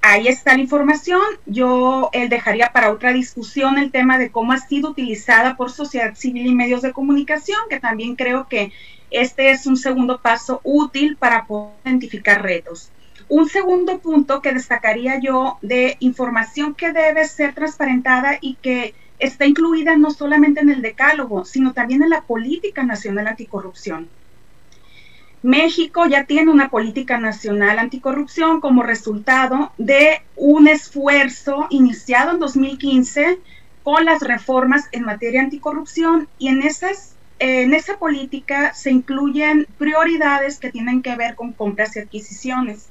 ahí está la información. Yo dejaría para otra discusión el tema de cómo ha sido utilizada por sociedad civil y medios de comunicación, que también creo que este es un segundo paso útil para poder identificar retos. Un segundo punto que destacaría yo de información que debe ser transparentada y que está incluida no solamente en el decálogo, sino también en la Política Nacional Anticorrupción. México ya tiene una política nacional anticorrupción como resultado de un esfuerzo iniciado en 2015 con las reformas en materia anticorrupción, y en esa política se incluyen prioridades que tienen que ver con compras y adquisiciones.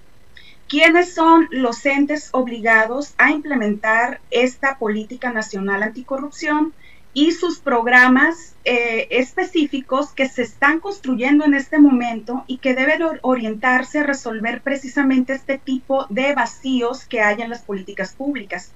¿Quiénes son los entes obligados a implementar esta política nacional anticorrupción y sus programas específicos que se están construyendo en este momento y que deben orientarse a resolver precisamente este tipo de vacíos que hay en las políticas públicas?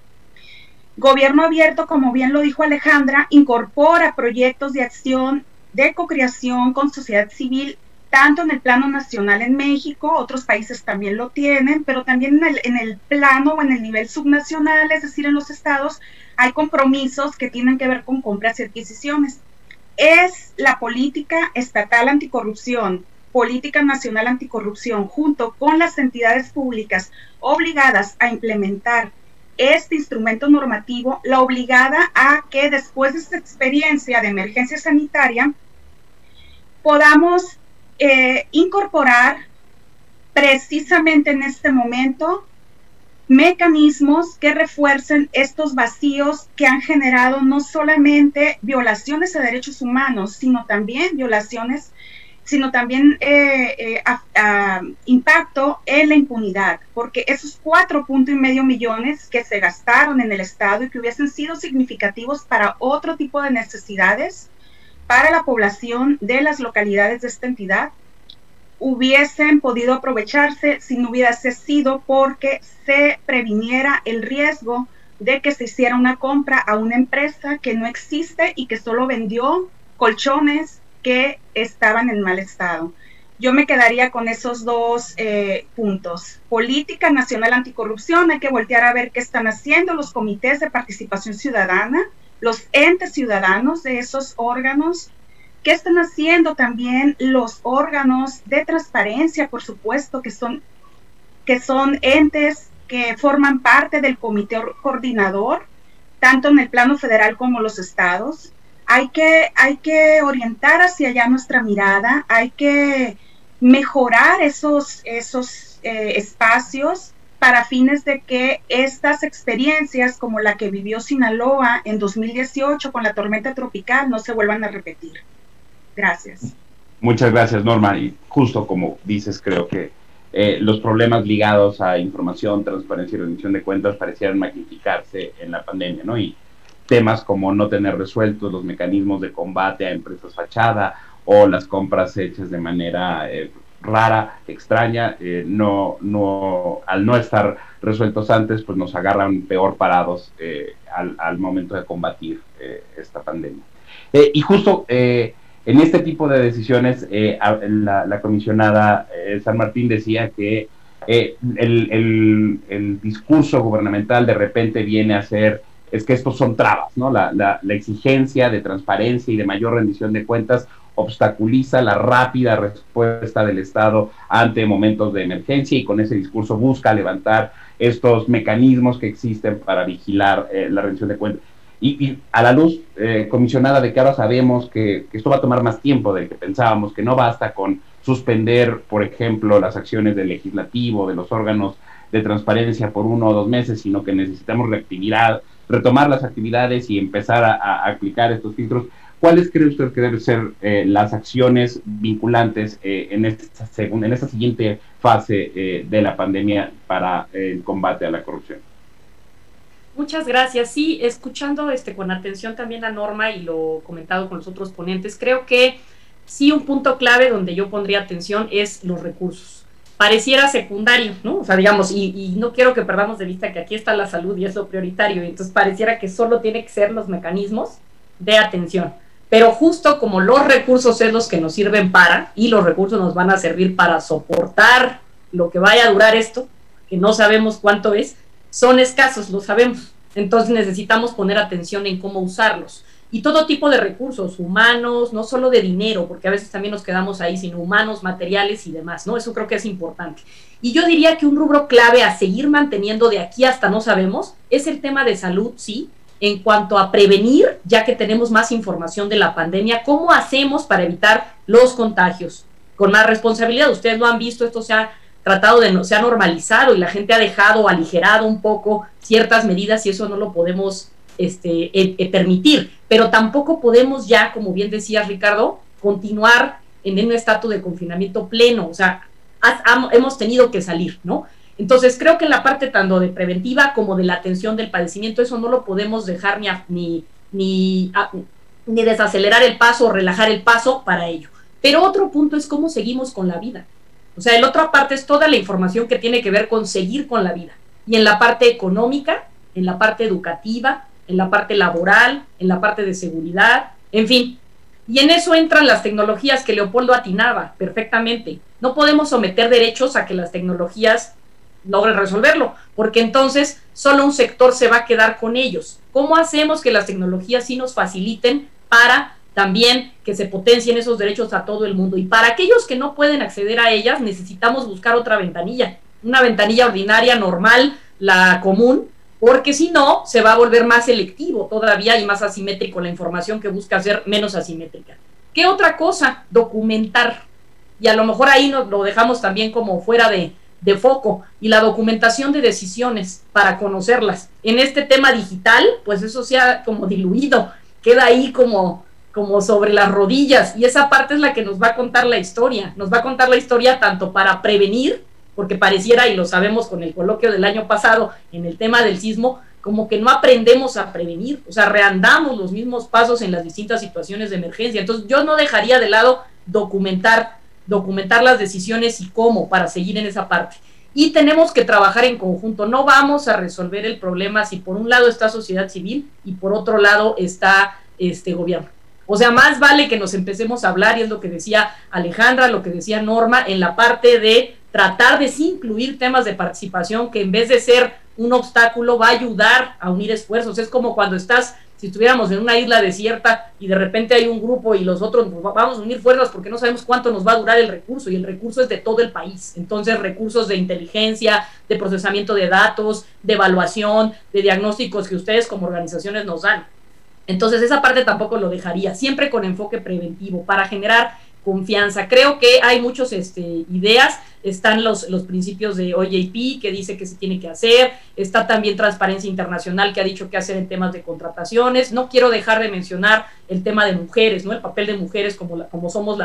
Gobierno abierto, como bien lo dijo Alejandra, incorpora proyectos de acción de cocreación con sociedad civil, tanto en el plano nacional en México, otros países también lo tienen, pero también en el plano o en el nivel subnacional, es decir, en los estados, hay compromisos que tienen que ver con compras y adquisiciones. Es la política estatal anticorrupción, política nacional anticorrupción, junto con las entidades públicas obligadas a implementar este instrumento normativo, la obligada a que después de esta experiencia de emergencia sanitaria podamos incorporar precisamente en este momento mecanismos que refuercen estos vacíos que han generado no solamente violaciones a derechos humanos, sino también impacto en la impunidad, porque esos 4.5 millones que se gastaron en el Estado y que hubiesen sido significativos para otro tipo de necesidades para la población de las localidades de esta entidad, hubiesen podido aprovecharse si no hubiese sido porque se previniera el riesgo de que se hiciera una compra a una empresa que no existe y que solo vendió colchones que estaban en mal estado. Yo me quedaría con esos dos puntos. Política nacional anticorrupción, hay que voltear a ver qué están haciendo los comités de participación ciudadana, los entes ciudadanos de esos órganos, qué están haciendo también los órganos de transparencia, por supuesto, que son entes que forman parte del comité coordinador, tanto en el plano federal como los estados. Hay que orientar hacia allá nuestra mirada, hay que mejorar esos espacios para fines de que estas experiencias como la que vivió Sinaloa en 2018 con la tormenta tropical no se vuelvan a repetir. Gracias. Muchas gracias, Norma. Y justo como dices, creo que los problemas ligados a información, transparencia y rendición de cuentas parecieran magnificarse en la pandemia, ¿no? Y temas como no tener resueltos los mecanismos de combate a empresas fachada o las compras hechas de manera rara, extraña, al no estar resueltos antes, pues nos agarran peor parados al momento de combatir esta pandemia. Y justo en este tipo de decisiones, la comisionada San Martín decía que el discurso gubernamental de repente viene a ser, es que estos son trabas, ¿no? La exigencia de transparencia y de mayor rendición de cuentas obstaculiza la rápida respuesta del Estado ante momentos de emergencia, y con ese discurso busca levantar estos mecanismos que existen para vigilar la rendición de cuentas. Y a la luz, comisionada, de que ahora sabemos que esto va a tomar más tiempo del que pensábamos, que no basta con suspender, por ejemplo, las acciones del legislativo, de los órganos de transparencia por 1 o 2 meses, sino que necesitamos retomar las actividades y empezar a aplicar estos filtros. ¿Cuáles cree usted que deben ser las acciones vinculantes en esta siguiente fase de la pandemia para el combate a la corrupción? Muchas gracias. Sí, escuchando con atención también a Norma y lo comentado con los otros ponentes, creo que sí, un punto clave donde yo pondría atención es los recursos. Pareciera secundario, ¿no? O sea, digamos, y no quiero que perdamos de vista que aquí está la salud y es lo prioritario, entonces pareciera que solo tiene que ser los mecanismos de atención. Pero justo como los recursos es los que nos sirven para, y los recursos nos van a servir para soportar lo que vaya a durar esto, que no sabemos cuánto es, son escasos, lo sabemos. Entonces necesitamos poner atención en cómo usarlos. Y todo tipo de recursos, humanos, no solo de dinero, porque a veces también nos quedamos ahí, sino humanos, materiales y demás, ¿no? Eso creo que es importante. Y yo diría que un rubro clave a seguir manteniendo de aquí hasta no sabemos es el tema de salud, sí, en cuanto a prevenir, ya que tenemos más información de la pandemia, ¿cómo hacemos para evitar los contagios? Con más responsabilidad, ustedes lo han visto, esto se ha tratado se ha normalizado y la gente ha dejado, aligerado un poco ciertas medidas y eso no lo podemos permitir, pero tampoco podemos ya, como bien decía Ricardo, continuar en un estatus de confinamiento pleno, o sea, hemos tenido que salir, ¿no? Entonces creo que en la parte tanto de preventiva como de la atención del padecimiento, eso no lo podemos dejar ni desacelerar el paso o relajar el paso para ello. Pero otro punto es cómo seguimos con la vida. O sea, la otra parte es toda la información que tiene que ver con seguir con la vida. Y en la parte económica, en la parte educativa, en la parte laboral, en la parte de seguridad, en fin. Y en eso entran las tecnologías que Leopoldo atinaba perfectamente. No podemos someter derechos a que las tecnologías logren resolverlo, porque entonces solo un sector se va a quedar con ellos. ¿Cómo hacemos que las tecnologías sí nos faciliten para también que se potencien esos derechos a todo el mundo? Y para aquellos que no pueden acceder a ellas, necesitamos buscar otra ventanilla, una ventanilla ordinaria, normal, la común, porque si no, se va a volver más selectivo todavía y más asimétrico la información que busca ser menos asimétrica. ¿Qué otra cosa? Documentar. Y a lo mejor ahí nos lo dejamos también como fuera de foco, y la documentación de decisiones para conocerlas. En este tema digital, pues eso se ha como diluido, queda ahí como sobre las rodillas, y esa parte es la que nos va a contar la historia. Nos va a contar la historia tanto para prevenir, porque pareciera, y lo sabemos con el coloquio del año pasado en el tema del sismo, como que no aprendemos a prevenir, o sea, reandamos los mismos pasos en las distintas situaciones de emergencia. Entonces yo no dejaría de lado documentar las decisiones y cómo, para seguir en esa parte. Y tenemos que trabajar en conjunto. No vamos a resolver el problema si por un lado está sociedad civil y por otro lado está gobierno. O sea, más vale que nos empecemos a hablar, y es lo que decía Alejandra, lo que decía Norma, en la parte de tratar de sí incluir temas de participación, que en vez de ser un obstáculo va a ayudar a unir esfuerzos. Es como cuando si estuviéramos en una isla desierta y de repente hay un grupo y los otros, pues vamos a unir fuerzas porque no sabemos cuánto nos va a durar el recurso, y el recurso es de todo el país. Entonces recursos de inteligencia, de procesamiento de datos, de evaluación, de diagnósticos que ustedes como organizaciones nos dan. Entonces esa parte tampoco lo dejaría, siempre con enfoque preventivo para generar confianza. Creo que hay muchas ideas, están los principios de OJP que dice que se tiene que hacer, está también Transparencia Internacional que ha dicho qué hacer en temas de contrataciones. No quiero dejar de mencionar el tema de mujeres, ¿no? El papel de mujeres como somos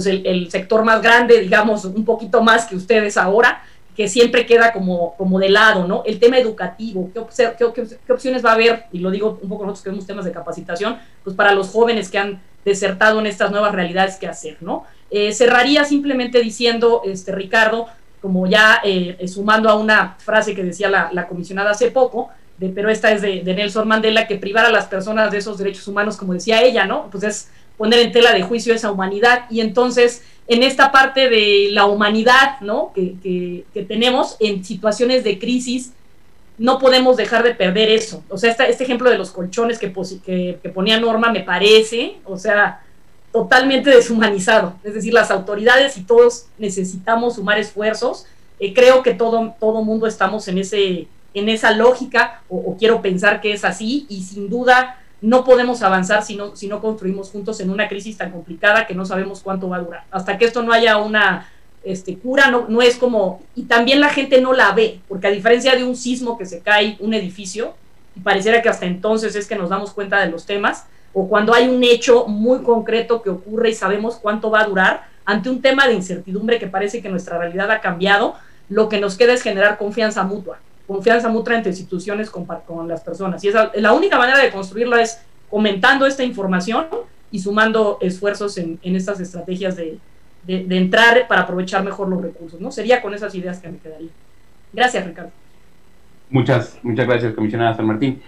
el sector más grande, digamos, un poquito más que ustedes ahora, que siempre queda como de lado, ¿no? El tema educativo, ¿qué opciones va a haber? Y lo digo un poco nosotros que vemos temas de capacitación, pues para los jóvenes que han desertado en estas nuevas realidades, ¿qué hacer, no? Cerraría simplemente diciendo, Ricardo, como ya sumando a una frase que decía la comisionada hace poco, pero esta es de Nelson Mandela, que privar a las personas de esos derechos humanos, como decía ella, ¿no? Pues es poner en tela de juicio esa humanidad. Y entonces, en esta parte de la humanidad, ¿no?, que tenemos en situaciones de crisis, no podemos dejar de perder eso. O sea, este ejemplo de los colchones que ponía Norma me parece, o sea, totalmente deshumanizado. Es decir, las autoridades y todos necesitamos sumar esfuerzos. Creo que todo mundo estamos en esa lógica, o quiero pensar que es así, y sin duda no podemos avanzar si no construimos juntos en una crisis tan complicada que no sabemos cuánto va a durar. Hasta que esto no haya una cura, no es como... Y también la gente no la ve, porque a diferencia de un sismo que se cae un edificio, y pareciera que hasta entonces es que nos damos cuenta de los temas, o cuando hay un hecho muy concreto que ocurre y sabemos cuánto va a durar, ante un tema de incertidumbre que parece que nuestra realidad ha cambiado, lo que nos queda es generar confianza mutua entre instituciones con las personas. Y la única manera de construirlo es comentando esta información y sumando esfuerzos en estas estrategias de entrar para aprovechar mejor los recursos, ¿no? Sería con esas ideas que me quedaría. Gracias, Ricardo. Muchas gracias, comisionada San Martín.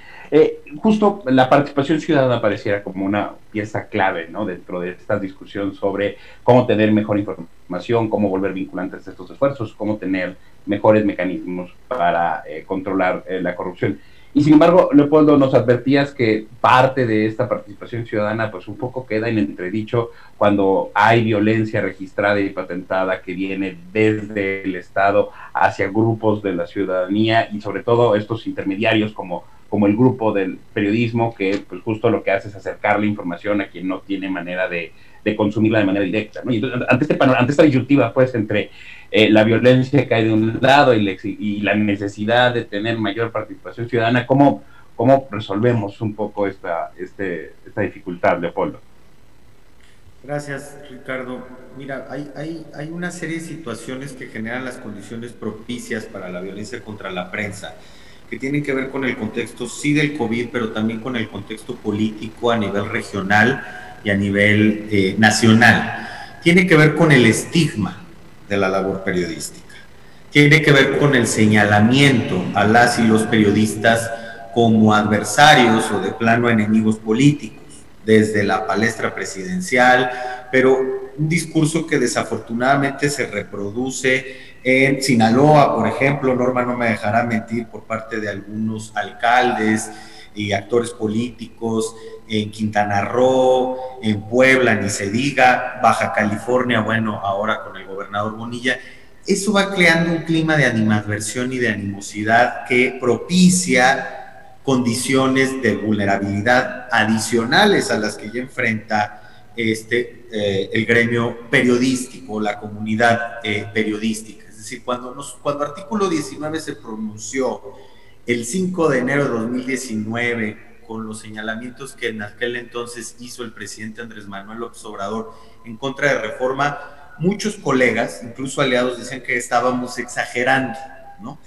Justo la participación ciudadana pareciera como una pieza clave, ¿no?, dentro de esta discusión sobre cómo tener mejor información, cómo volver vinculantes estos esfuerzos, cómo tener mejores mecanismos para controlar la corrupción. Y sin embargo, Leopoldo, nos advertías que parte de esta participación ciudadana pues un poco queda en entredicho cuando hay violencia registrada y patentada que viene desde el Estado hacia grupos de la ciudadanía, y sobre todo estos intermediarios como el grupo del periodismo, que pues justo lo que hace es acercar la información a quien no tiene manera de consumirla de manera directa, ¿no? Y entonces, ante esta disyuntiva pues entre la violencia que hay de un lado y la necesidad de tener mayor participación ciudadana, ¿cómo resolvemos un poco esta dificultad, Leopoldo? Gracias, Ricardo. Mira, hay una serie de situaciones que generan las condiciones propicias para la violencia contra la prensa, que tienen que ver con el contexto, sí, del COVID, pero también con el contexto político a nivel regional y a nivel nacional. Tiene que ver con el estigma de la labor periodística. Tiene que ver con el señalamiento a las y los periodistas como adversarios o de plano enemigos políticos, desde la palestra presidencial, pero un discurso que desafortunadamente se reproduce en Sinaloa, por ejemplo. Norma no me dejará mentir, por parte de algunos alcaldes y actores políticos, en Quintana Roo, en Puebla, ni se diga, Baja California, bueno, ahora con el gobernador Bonilla. Eso va creando un clima de animadversión y de animosidad que propicia condiciones de vulnerabilidad adicionales a las que ya enfrenta el gremio periodístico, la comunidad periodística. Es decir, cuando Artículo 19 se pronunció el 5 de enero de 2019, con los señalamientos que en aquel entonces hizo el presidente Andrés Manuel López Obrador en contra de reforma, muchos colegas, incluso aliados, decían que estábamos exagerando, ¿no?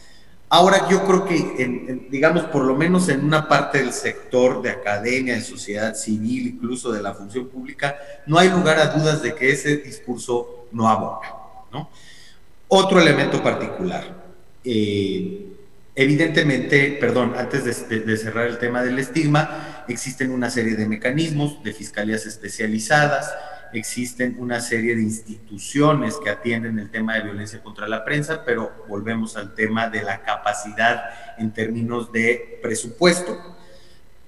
Ahora yo creo que, digamos, por lo menos en una parte del sector de academia, de sociedad civil, incluso de la función pública, no hay lugar a dudas de que ese discurso no aboga, ¿no? Otro elemento particular, evidentemente, antes de cerrar el tema del estigma, existen una serie de mecanismos de fiscalías especializadas, existen una serie de instituciones que atienden el tema de violencia contra la prensa, pero volvemos al tema de la capacidad en términos de presupuesto,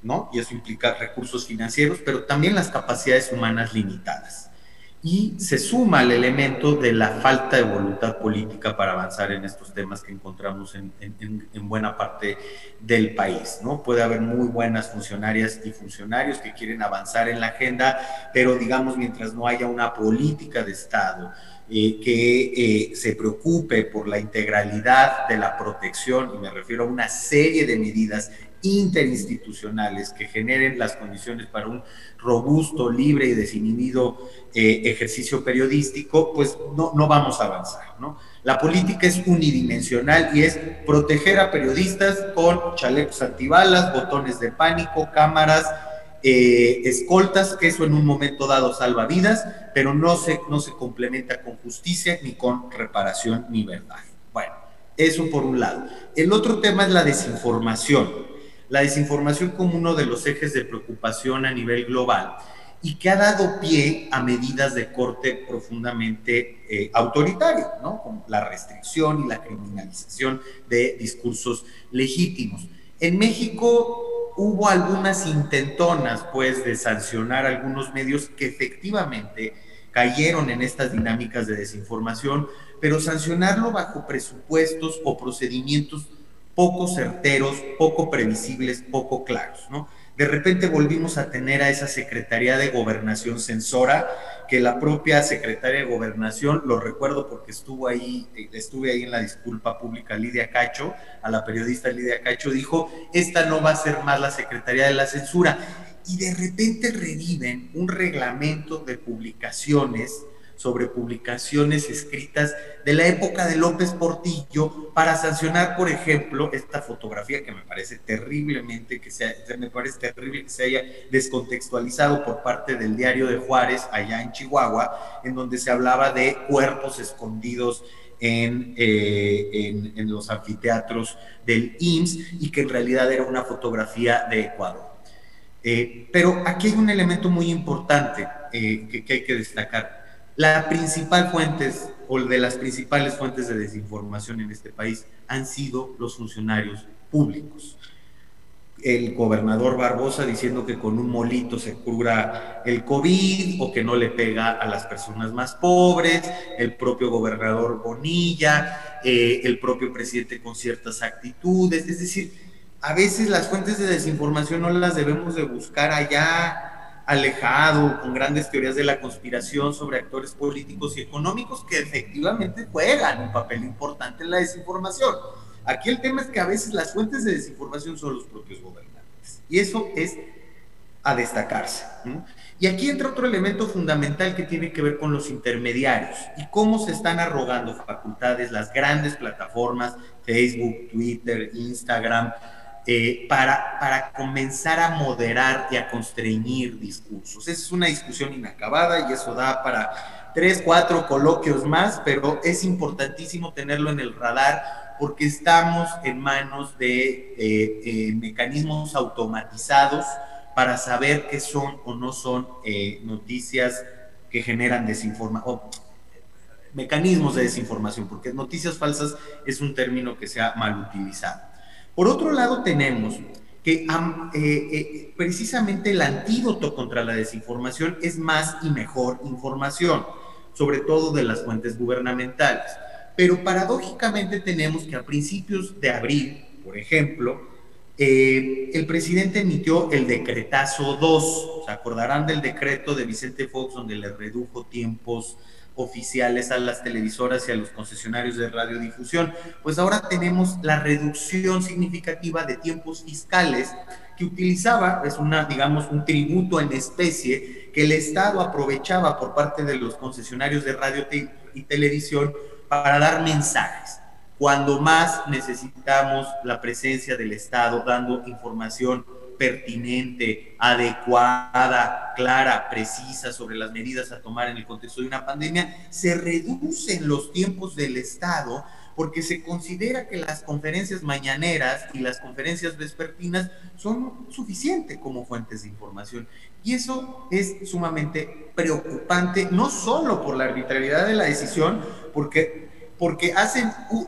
¿no? Y eso implica recursos financieros, pero también las capacidades humanas limitadas. Y se suma el elemento de la falta de voluntad política para avanzar en estos temas que encontramos en buena parte del país, ¿no? Puede haber muy buenas funcionarias y funcionarios que quieren avanzar en la agenda, pero digamos, mientras no haya una política de Estado que se preocupe por la integralidad de la protección, y me refiero a una serie de medidas interinstitucionales que generen las condiciones para un robusto, libre y desinhibido ejercicio periodístico, pues no vamos a avanzar, ¿no? La política es unidimensional y es proteger a periodistas con chalecos antibalas, botones de pánico, cámaras, escoltas, que eso en un momento dado salva vidas, pero no se complementa con justicia, ni con reparación, ni verdad. Bueno, eso por un lado. El otro tema es la desinformación. La desinformación como uno de los ejes de preocupación a nivel global. y que ha dado pie a medidas de corte profundamente autoritario, ¿no? Como la restricción y la criminalización de discursos legítimos. En México hubo algunas intentonas, pues, de sancionar algunos medios que efectivamente cayeron en estas dinámicas de desinformación, pero sancionarlo bajo presupuestos o procedimientos poco certeros, poco previsibles, poco claros, ¿no? De repente volvimos a tener a esa Secretaría de Gobernación censora, que la propia Secretaria de Gobernación, lo recuerdo porque estuve ahí en la disculpa pública, Lidia Cacho, a la periodista Lidia Cacho, dijo, esta no va a ser más la Secretaría de la Censura, y de repente reviven un reglamento de publicaciones sobre publicaciones escritas de la época de López Portillo para sancionar, por ejemplo, esta fotografía que me parece terrible que se haya descontextualizado por parte del Diario de Juárez, allá en Chihuahua, en donde se hablaba de cuerpos escondidos en los anfiteatros del IMSS y que en realidad era una fotografía de Ecuador. Pero aquí hay un elemento muy importante que hay que destacar. La principal fuentes o de las principales fuentes de desinformación en este país han sido los funcionarios públicos. El gobernador Barbosa diciendo que con un molito se cura el COVID o que no le pega a las personas más pobres, el propio gobernador Bonilla, el propio presidente con ciertas actitudes. Es decir, a veces las fuentes de desinformación no las debemos de buscar allá alejado, con grandes teorías de la conspiración sobre actores políticos y económicos que efectivamente juegan un papel importante en la desinformación. Aquí el tema es que a veces las fuentes de desinformación son los propios gobernantes, y eso es a destacarse, ¿no? Y aquí entra otro elemento fundamental que tiene que ver con los intermediarios y cómo se están arrogando facultades las grandes plataformas, Facebook, Twitter, Instagram, para comenzar a moderar y a constreñir discursos. Esa es una discusión inacabada y eso da para 3, 4 coloquios más, pero es importantísimo tenerlo en el radar porque estamos en manos de mecanismos automatizados para saber qué son o no son noticias que generan desinformación, mecanismos de desinformación, porque noticias falsas es un término que se ha mal utilizado. Por otro lado, tenemos que precisamente el antídoto contra la desinformación es más y mejor información, sobre todo de las fuentes gubernamentales. Pero paradójicamente tenemos que a principios de abril, por ejemplo, el presidente emitió el decretazo 2, se acordarán del decreto de Vicente Fox donde le redujo tiempos oficiales a las televisoras y a los concesionarios de radiodifusión. Pues ahora tenemos la reducción significativa de tiempos fiscales que utilizaba, es digamos, un tributo en especie que el Estado aprovechaba por parte de los concesionarios de radio y televisión para dar mensajes. Cuando más necesitamos la presencia del Estado dando información pertinente, adecuada, clara, precisa sobre las medidas a tomar en el contexto de una pandemia, se reducen los tiempos del Estado porque se considera que las conferencias mañaneras y las conferencias vespertinas son suficientes como fuentes de información. Y eso es sumamente preocupante, no solo por la arbitrariedad de la decisión, porque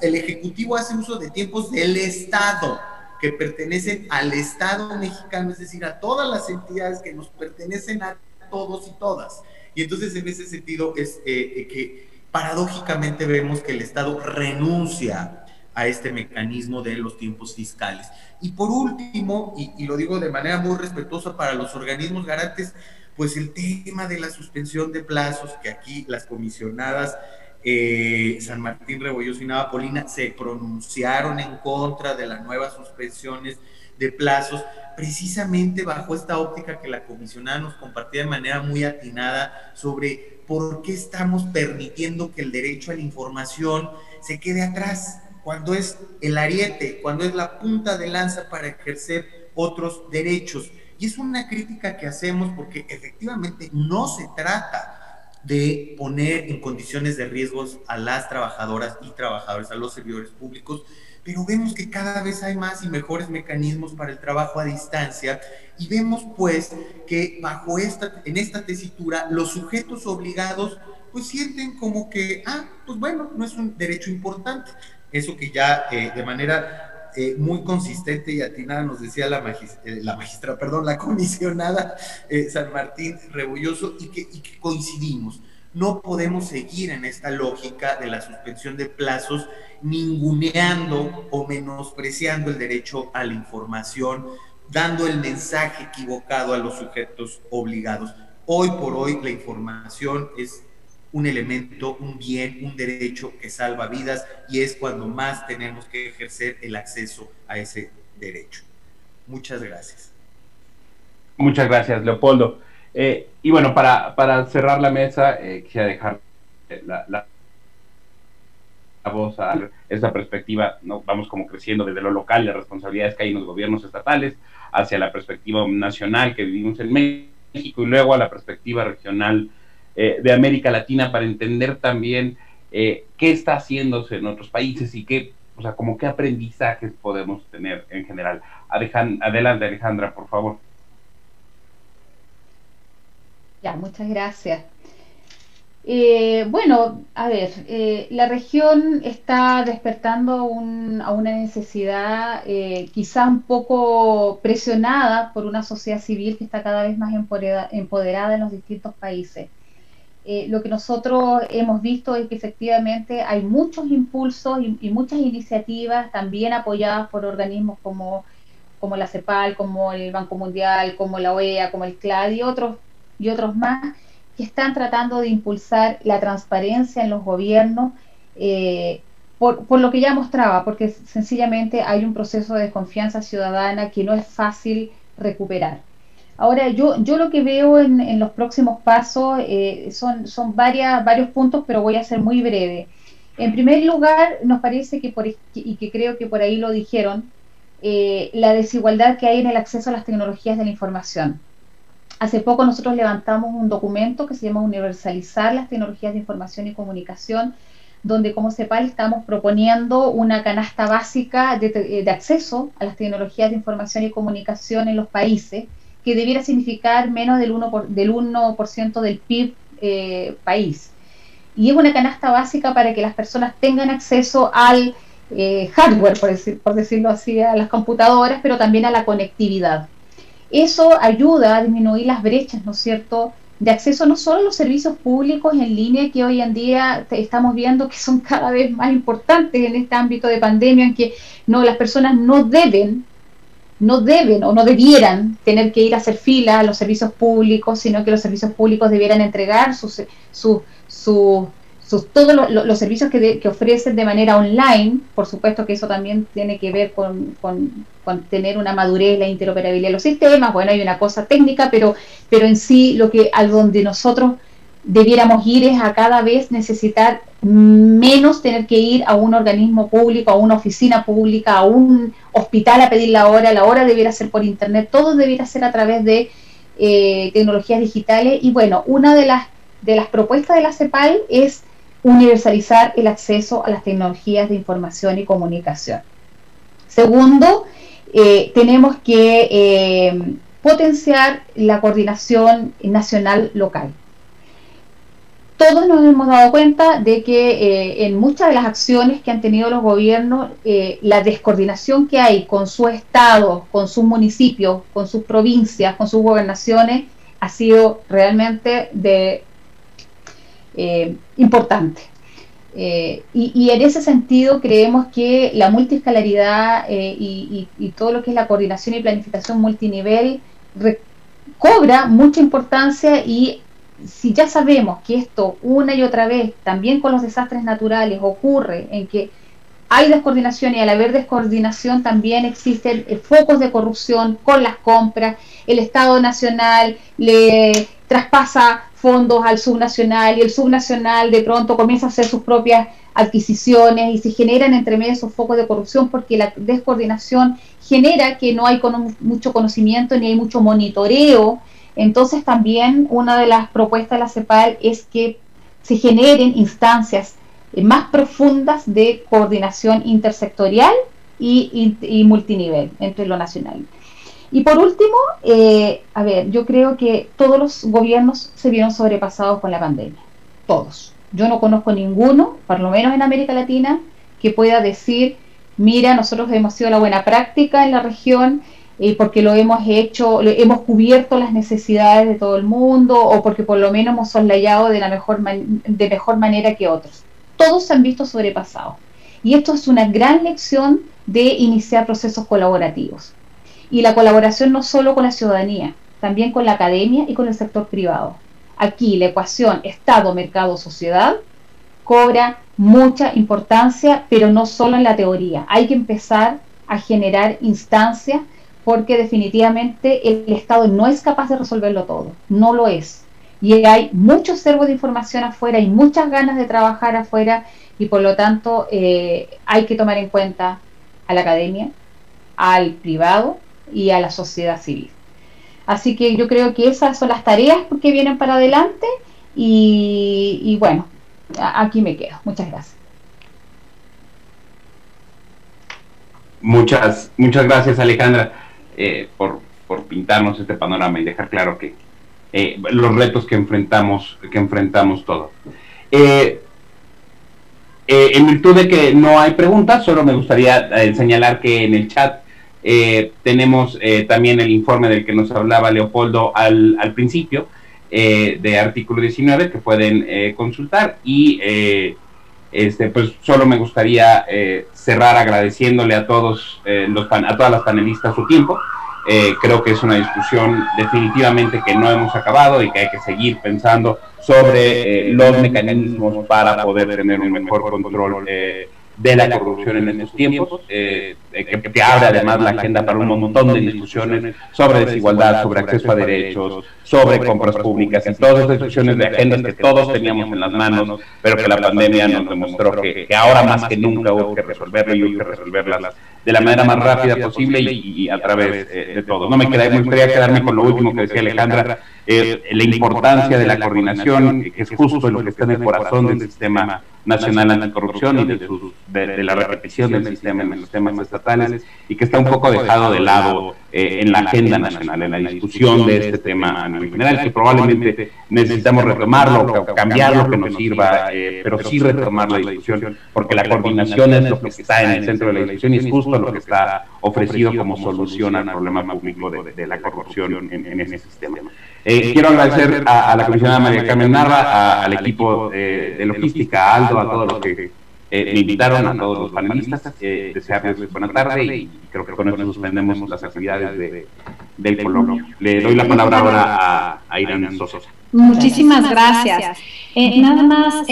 el Ejecutivo hace uso de tiempos del Estado, que pertenecen al Estado mexicano, es decir, a todas las entidades que nos pertenecen a todos y todas. Y entonces en ese sentido es que paradójicamente vemos que el Estado renuncia a este mecanismo de los tiempos fiscales. Y por último, y lo digo de manera muy respetuosa para los organismos garantes, pues el tema de la suspensión de plazos, que aquí las comisionadas San Martín, Rebolloso y Nava Polina se pronunciaron en contra de las nuevas suspensiones de plazos, precisamente bajo esta óptica que la comisionada nos compartía de manera muy atinada sobre por qué estamos permitiendo que el derecho a la información se quede atrás, cuando es el ariete, cuando es la punta de lanza para ejercer otros derechos. Y es una crítica que hacemos porque efectivamente no se trata de poner en condiciones de riesgos a las trabajadoras y trabajadores, a los servidores públicos, pero vemos que cada vez hay más y mejores mecanismos para el trabajo a distancia, y vemos pues que en esta tesitura los sujetos obligados pues sienten como que, pues bueno, no es un derecho importante. Eso que ya de manera muy consistente y atinada nos decía la comisionada San Martín Rebolloso, y que coincidimos. No podemos seguir en esta lógica de la suspensión de plazos, ninguneando o menospreciando el derecho a la información, dando el mensaje equivocado a los sujetos obligados. Hoy por hoy la información es un elemento, un bien, un derecho que salva vidas, y es cuando más tenemos que ejercer el acceso a ese derecho. Muchas gracias. Muchas gracias, Leopoldo. Y bueno, para cerrar la mesa, quisiera dejar la voz a esta perspectiva, ¿no? Vamos como creciendo desde lo local, las responsabilidades que hay en los gobiernos estatales, hacia la perspectiva nacional que vivimos en México, y luego a la perspectiva regional de América Latina, para entender también qué está haciéndose en otros países y qué, o sea, como qué aprendizajes podemos tener en general. Adelante, Alejandra, por favor. Ya, muchas gracias. Bueno, a ver, la región está despertando a una necesidad quizá un poco presionada por una sociedad civil que está cada vez más empoderada en los distintos países. Lo que nosotros hemos visto es que efectivamente hay muchos impulsos y muchas iniciativas también apoyadas por organismos como la CEPAL, como el Banco Mundial, como la OEA, como el CLAD y otros más, que están tratando de impulsar la transparencia en los gobiernos, por lo que ya mostraba, porque sencillamente hay un proceso de desconfianza ciudadana que no es fácil recuperar. Ahora, yo lo que veo en los próximos pasos son varios puntos, pero voy a ser muy breve. En primer lugar, nos parece que, y que creo que por ahí lo dijeron, la desigualdad que hay en el acceso a las tecnologías de la información. Hace poco nosotros levantamos un documento que se llama Universalizar las tecnologías de información y comunicación, donde como CEPAL estamos proponiendo una canasta básica de acceso a las tecnologías de información y comunicación en los países, que debiera significar menos del 1% del PIB país. Y es una canasta básica para que las personas tengan acceso al hardware, por decirlo así, a las computadoras, pero también a la conectividad. Eso ayuda a disminuir las brechas, ¿no es cierto?, de acceso no solo a los servicios públicos en línea, que hoy en día estamos viendo que son cada vez más importantes en este ámbito de pandemia, en que las personas no deben o no debieran tener que ir a hacer fila a los servicios públicos, sino que los servicios públicos debieran entregar todos los servicios que ofrecen de manera online. Por supuesto que eso también tiene que ver con tener una madurez, la interoperabilidad de los sistemas. Bueno, hay una cosa técnica, pero en sí a donde nosotros debiéramos ir es a cada vez necesitar menos tener que ir a un organismo público, a una oficina pública, a un hospital a pedir la hora debiera ser por internet, todo debiera ser a través de tecnologías digitales. Y bueno, una de las propuestas de la CEPAL es universalizar el acceso a las tecnologías de información y comunicación. Segundo, tenemos que potenciar la coordinación nacional local. Todos nos hemos dado cuenta de que en muchas de las acciones que han tenido los gobiernos, la descoordinación que hay con su estado, con sus municipios, con sus provincias, con sus gobernaciones, ha sido realmente importante. Y en ese sentido creemos que la multiscalaridad y todo lo que es la coordinación y planificación multinivel cobra mucha importancia. Y si ya sabemos que esto una y otra vez, también con los desastres naturales, ocurre en que hay descoordinación, y al haber descoordinación también existen focos de corrupción con las compras, el Estado Nacional le traspasa fondos al subnacional y el subnacional de pronto comienza a hacer sus propias adquisiciones y se generan entre medio esos focos de corrupción, porque la descoordinación genera que no hay mucho conocimiento ni hay mucho monitoreo Entonces también una de las propuestas de la CEPAL es que se generen instancias más profundas de coordinación intersectorial y multinivel entre lo nacional. Y por último, yo creo que todos los gobiernos se vieron sobrepasados con la pandemia, todos. Yo no conozco ninguno, por lo menos en América Latina, que pueda decir, mira, nosotros hemos sido la buena práctica en la región porque lo hemos hecho, hemos cubierto las necesidades de todo el mundo, o porque por lo menos hemos soslayado de mejor manera que otros. Todos se han visto sobrepasados. Y esto es una gran lección de iniciar procesos colaborativos. Y la colaboración no solo con la ciudadanía, también con la academia y con el sector privado. Aquí la ecuación Estado, mercado, sociedad cobra mucha importancia, pero no solo en la teoría. Hay que empezar a generar instancias porque definitivamente el Estado no es capaz de resolverlo todo, no lo es. Y hay mucho acervo de información afuera, hay muchas ganas de trabajar afuera y por lo tanto hay que tomar en cuenta a la academia, al privado y a la sociedad civil. Así que yo creo que esas son las tareas que vienen para adelante y bueno, aquí me quedo. Muchas gracias. Muchas gracias, Alejandra, por pintarnos este panorama y dejar claro que los retos que enfrentamos todos. En virtud de que no hay preguntas, solo me gustaría señalar que en el chat tenemos también el informe del que nos hablaba Leopoldo al principio, de artículo 19, que pueden consultar, y pues solo me gustaría cerrar agradeciéndole a todos a todas las panelistas su tiempo. Creo que es una discusión definitivamente que no hemos acabado y que hay que seguir pensando sobre los mecanismos para poder tener un mejor control de la corrupción en estos tiempos, que abre además la agenda para un montón de discusiones sobre desigualdad, sobre acceso a derechos, sobre compras públicas y todas esas discusiones de agendas que todos teníamos en las manos, pero que la pandemia nos demostró que ahora más que nunca hubo que resolverlo y hubo que resolverlas de la manera más rápida posible y a través de todo. Me gustaría quedarme con lo último que decía Alejandra, la importancia de la coordinación, que es justo lo que está en el corazón del sistema nacional anticorrupción y de la repetición del sistema en los temas estatales, y que está un poco dejado de lado en la agenda nacional, en la discusión de este tema a nivel general, que probablemente necesitamos retomarlo, cambiarlo, que nos sirva, pero sí retomar la discusión, porque la coordinación es lo que está en el centro de la discusión y es justo lo que está ofrecido como solución al problema público de la corrupción en ese sistema. Quiero agradecer a la comisionada María Carmen Nava, al equipo de logística, a Aldo, a todos los que me invitaron, a todos los panelistas, desearles buena tarde y creo que con esto suspendemos las actividades del coloquio. Le doy la palabra ahora a Irán Sosa. Muchísimas gracias. Nada más,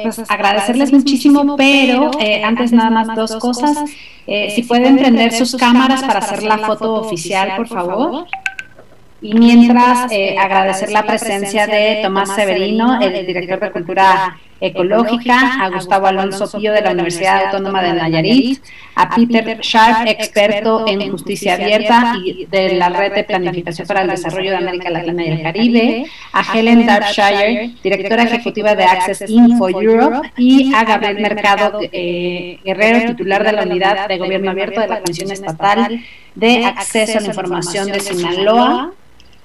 pues agradecerles muchísimo, pero antes nada más dos cosas. Si pueden prender sus cámaras para hacer la foto oficial, por favor. Y mientras, agradecer la presencia de Tomás Severino, el director de Cultura Ecológica, a Gustavo Alonso Pío de la Universidad Autónoma de Nayarit, a Peter Sharp, experto en justicia abierta y de la Red de Planificación para el Desarrollo de América Latina y el Caribe, a Helen Darkshire, directora ejecutiva de Access Info Europe, y a Gabriel Mercado Guerrero, titular de la Unidad de Gobierno Abierto de la Comisión Estatal de Acceso a la Información de Sinaloa.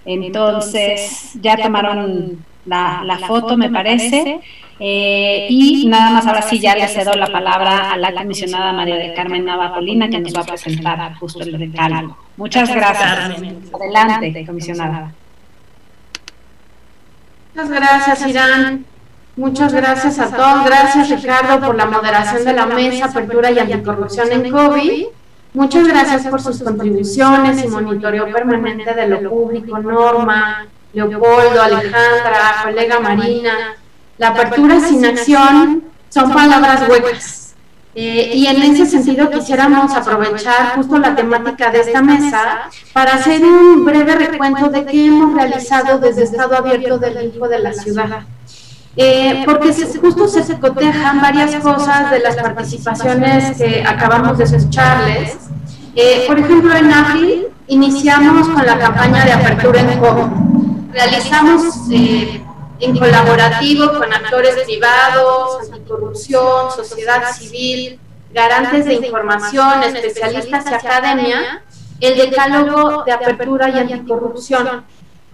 Entonces, ya tomaron la foto, me parece. Y nada más, ahora sí ya le cedo la palabra a la comisionada María del Carmen Nava Colina, que nos va a presentar justo el decálogo. Muchas gracias. Adelante, comisionada. Muchas gracias, Irán. Muchas gracias a todos. Gracias, Ricardo, por la moderación de la mesa Apertura y Anticorrupción en COVID. Muchas gracias por sus contribuciones y monitoreo permanente de lo público. Norma, Leopoldo, Alejandra, colega Marina. La apertura sin acción son palabras huecas. Y en ese sentido quisiéramos aprovechar justo la temática de esta mesa para hacer un breve recuento de qué hemos realizado desde Estado Abierto del Hijo de la Ciudad. Porque justo se cotejan varias cosas de las participaciones que acabamos de escucharles. Por ejemplo, en abril iniciamos con la campaña de apertura en COVID. realizamos en colaborativo con actores privados, anticorrupción, sociedad civil, garantes de información, especialistas y academia, el decálogo de apertura y anticorrupción.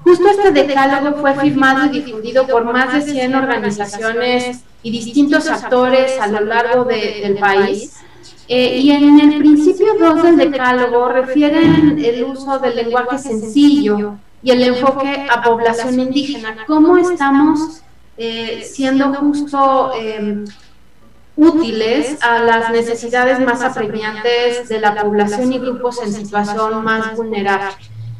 Justo este decálogo fue firmado y difundido por más de 100 organizaciones y distintos actores a lo largo del país. Y en el principio 2 del decálogo refieren el uso del lenguaje sencillo y el enfoque a población indígena. ¿Cómo estamos siendo justo útiles a las necesidades más apremiantes de la población y grupos en situación más vulnerable?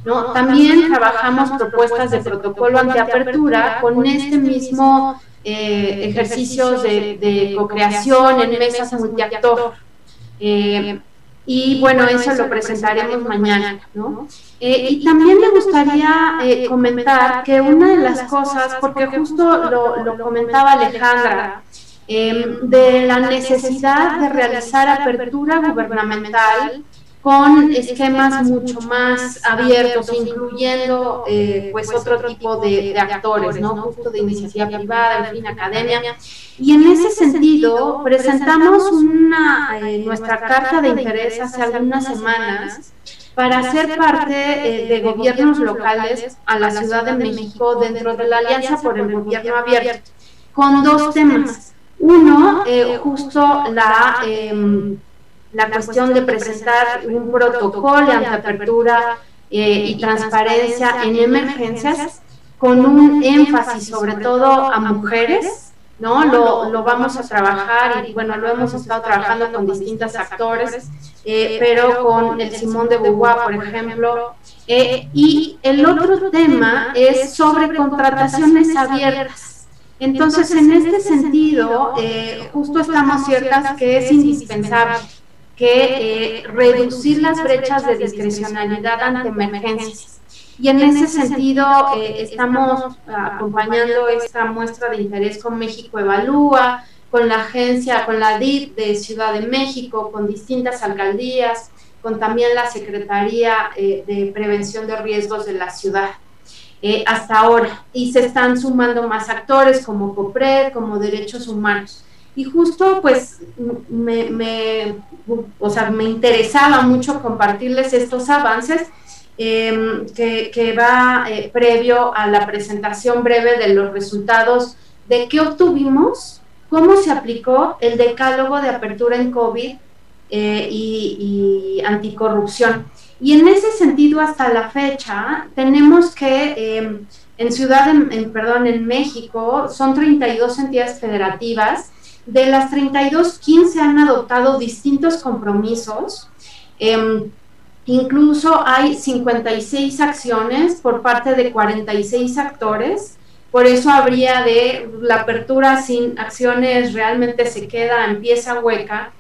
¿No? También trabajamos propuestas de protocolo ante apertura con este mismo ejercicios de co-creación en mesas multiactor. Y bueno, eso lo presentaremos mañana, ¿no? Y también me gustaría comentar que una de las cosas, porque justo lo comentaba Alejandra, de la necesidad de realizar apertura gubernamental con esquemas mucho más abiertos, incluyendo pues otro tipo de actores, ¿no? Justo de iniciativa privada, en fin, academia. Y en ese sentido, presentamos nuestra carta de interés hace algunas semanas para ser parte de gobiernos locales a la Ciudad de México dentro de la Alianza por el Gobierno Abierto, con 2 temas. Uno, justo la cuestión de presentar un protocolo ante apertura y transparencia en emergencias, con un énfasis sobre todo a mujeres, ¿no? Lo vamos a trabajar y bueno, lo hemos estado trabajando con distintos actores, pero con el Simón de Beauvoir, por ejemplo. Y el otro tema es sobre contrataciones abiertas. Entonces, en este sentido, justo estamos ciertas que es indispensable que reducir las brechas de discrecionalidad ante emergencias. Y en ese sentido estamos acompañando esta muestra de interés con México Evalúa, con la agencia, con la DIF de Ciudad de México, con distintas alcaldías, con también la Secretaría de Prevención de Riesgos de la ciudad. Hasta ahora, y se están sumando más actores como COPRED, como Derechos Humanos. Y justo pues me interesaba mucho compartirles estos avances que va previo a la presentación breve de los resultados de qué obtuvimos, cómo se aplicó el decálogo de apertura en COVID y anticorrupción. Y en ese sentido, hasta la fecha, tenemos que en México son 32 entidades federativas. De las 32, 15 han adoptado distintos compromisos. Incluso hay 56 acciones por parte de 46 actores. Por eso habría la apertura sin acciones realmente se queda en pieza hueca.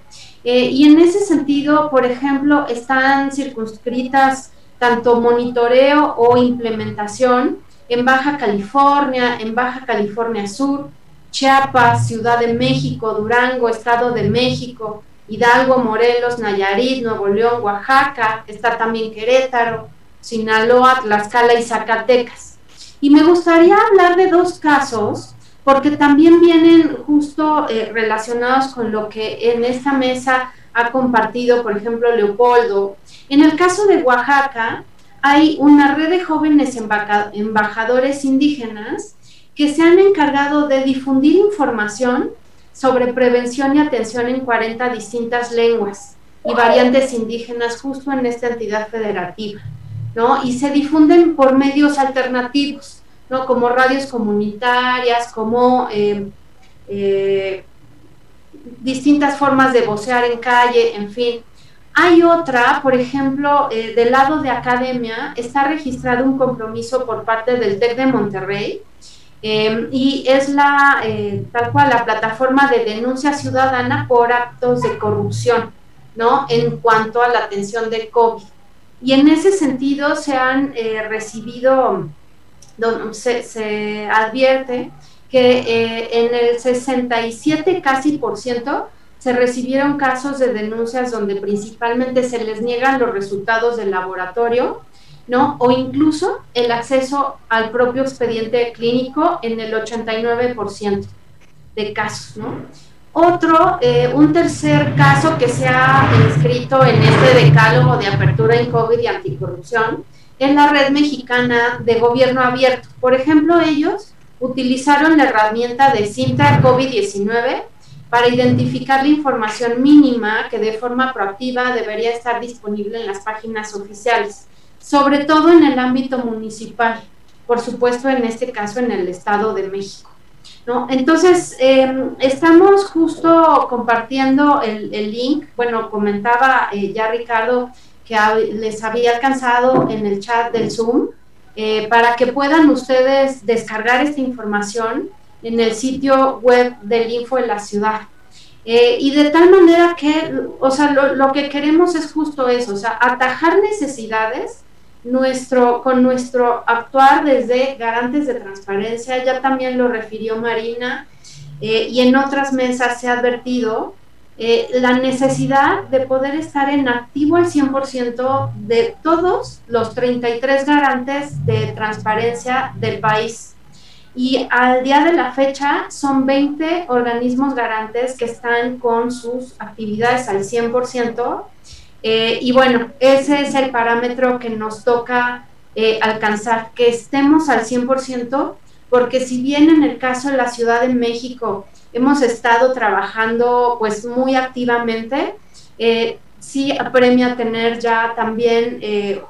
Y en ese sentido, por ejemplo, están circunscritas tanto monitoreo o implementación en Baja California Sur, Chiapas, Ciudad de México, Durango, Estado de México, Hidalgo, Morelos, Nayarit, Nuevo León, Oaxaca, está también Querétaro, Sinaloa, Tlaxcala y Zacatecas. Y me gustaría hablar de 2 casos, porque también vienen justo relacionados con lo que en esta mesa ha compartido, por ejemplo, Leopoldo. En el caso de Oaxaca, hay una red de jóvenes embajadores indígenas que se han encargado de difundir información sobre prevención y atención en 40 distintas lenguas y variantes indígenas justo en esta entidad federativa, ¿no? Y se difunden por medios alternativos, ¿no? Como radios comunitarias, como distintas formas de vocear en calle, en fin. Hay otra, por ejemplo, del lado de academia, está registrado un compromiso por parte del TEC de Monterrey, y es tal cual la plataforma de denuncia ciudadana por actos de corrupción, ¿no? En cuanto a la atención de COVID. Y en ese sentido se han recibido, se advierte que en el 67 casi % se recibieron casos de denuncias donde principalmente se les niegan los resultados del laboratorio ¿no? O incluso el acceso al propio expediente clínico en el 89% de casos, ¿no? Un tercer caso que se ha inscrito en este decálogo de apertura en COVID y anticorrupción es la Red Mexicana de Gobierno Abierto. Por ejemplo, ellos utilizaron la herramienta de Cinta COVID-19 para identificar la información mínima que de forma proactiva debería estar disponible en las páginas oficiales, sobre todo en el ámbito municipal, por supuesto en este caso en el Estado de México, ¿no? Entonces, estamos justo compartiendo el link. Bueno, comentaba ya Ricardo que les había alcanzado en el chat del Zoom, para que puedan ustedes descargar esta información en el sitio web del Info de la Ciudad. Y de tal manera que, o sea, lo que queremos es justo eso, o sea, atajar necesidades con nuestro actuar desde garantes de transparencia. Ya también lo refirió Marina, y en otras mesas se ha advertido la necesidad de poder estar en activo al 100% de todos los 33 garantes de transparencia del país. Y al día de la fecha son 20 organismos garantes que están con sus actividades al 100%. Y bueno, ese es el parámetro que nos toca alcanzar, que estemos al 100%, porque si bien en el caso de la Ciudad de México hemos estado trabajando pues muy activamente, sí apremia tener ya también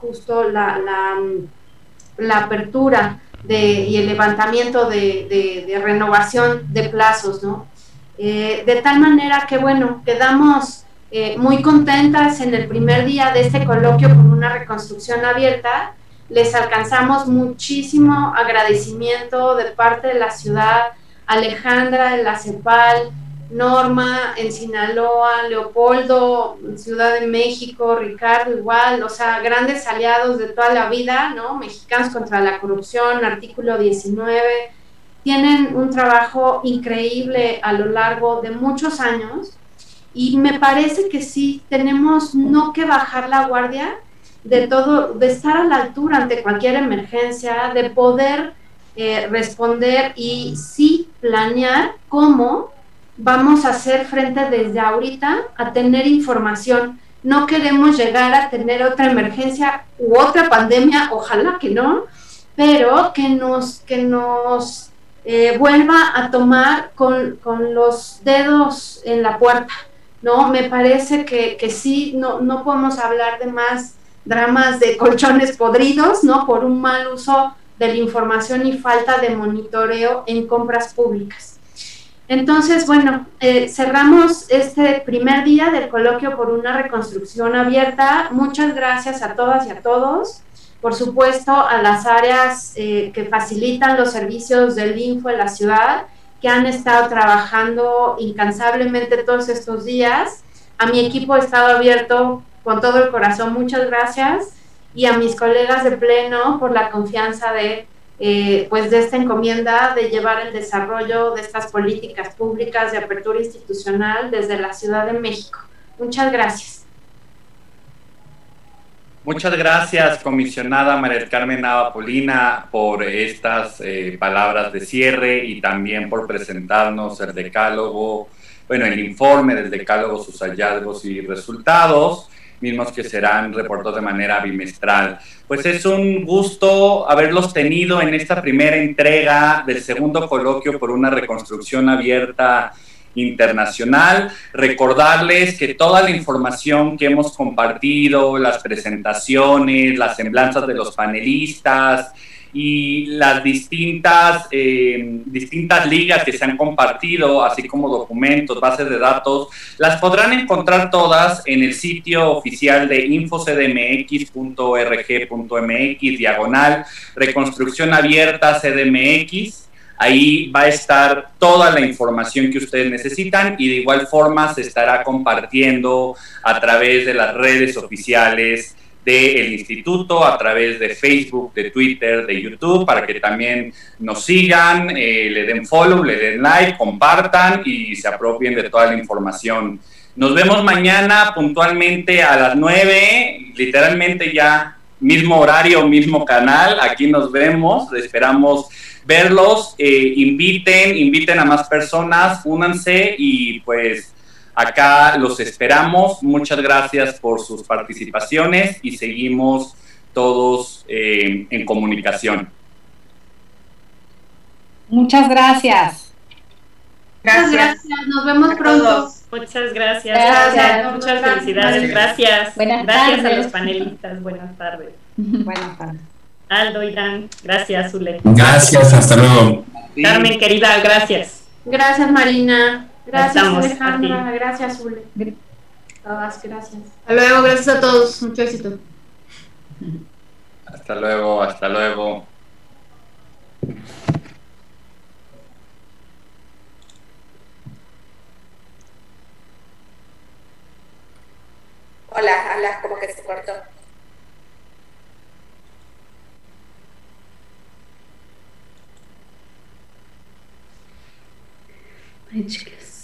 justo la apertura y el levantamiento de renovación de plazos, ¿no? De tal manera que, bueno, quedamos muy contentas en el primer día de este coloquio con una reconstrucción abierta. Les alcanzamos muchísimo agradecimiento de parte de la ciudad, Alejandra de la CEPAL, Norma en Sinaloa, Leopoldo en Ciudad de México, Ricardo igual, o sea, grandes aliados de toda la vida, ¿no? Mexicanos contra la Corrupción, Artículo 19, tienen un trabajo increíble a lo largo de muchos años, y me parece que sí tenemos no que bajar la guardia de estar a la altura ante cualquier emergencia, de poder responder y sí planear cómo vamos a hacer frente desde ahorita a tener información. No queremos llegar a tener otra emergencia u otra pandemia, ojalá que no, pero que nos vuelva a tomar con los dedos en la puerta, ¿no? Me parece que sí, no podemos hablar de más dramas de colchones podridos, ¿no? Por un mal uso de la información y falta de monitoreo en compras públicas. Entonces, bueno, cerramos este primer día del coloquio por una reconstrucción abierta. Muchas gracias a todas y a todos. Por supuesto, a las áreas que facilitan los servicios del Info en la ciudad, que han estado trabajando incansablemente todos estos días. A mi equipo de Estado Abierto, con todo el corazón, muchas gracias. Y a mis colegas de Pleno por la confianza de esta encomienda de llevar el desarrollo de estas políticas públicas de apertura institucional desde la Ciudad de México. Muchas gracias. Muchas gracias, comisionada María del Carmen Nava Polina, por estas palabras de cierre y también por presentarnos el decálogo, bueno, el informe del decálogo, sus hallazgos y resultados, mismos que serán reportados de manera bimestral. Pues es un gusto haberlos tenido en esta primera entrega del segundo coloquio por una reconstrucción abierta internacional. Recordarles que toda la información que hemos compartido, las presentaciones, las semblanzas de los panelistas y las distintas ligas que se han compartido, así como documentos, bases de datos, las podrán encontrar todas en el sitio oficial de infocdmx.org.mx/reconstrucción abierta CDMX. Ahí va a estar toda la información que ustedes necesitan y de igual forma se estará compartiendo a través de las redes oficiales del instituto, a través de Facebook, de Twitter, de YouTube, para que también nos sigan, le den follow, le den like, compartan y se apropien de toda la información. Nos vemos mañana puntualmente a las 9, literalmente ya mismo horario, mismo canal, aquí nos vemos, esperamos verlos, inviten a más personas, únanse y pues acá los esperamos. Muchas gracias por sus participaciones y seguimos todos en comunicación. Muchas gracias. Muchas gracias, nos vemos pronto. Muchas gracias. Muchas felicidades. Gracias. Buenas gracias tardes. a los panelistas. Buenas tardes. Buenas tardes. Aldo, Irán, gracias, Zule. Gracias, hasta luego. Carmen, querida, gracias. Gracias, Marina. Gracias, Estamos Alejandra. Gracias, Zule. Todas, gracias. Hasta luego, gracias a todos. Mucho éxito. Hasta luego, hasta luego. Hola, como que se cortó. Ay, chicas.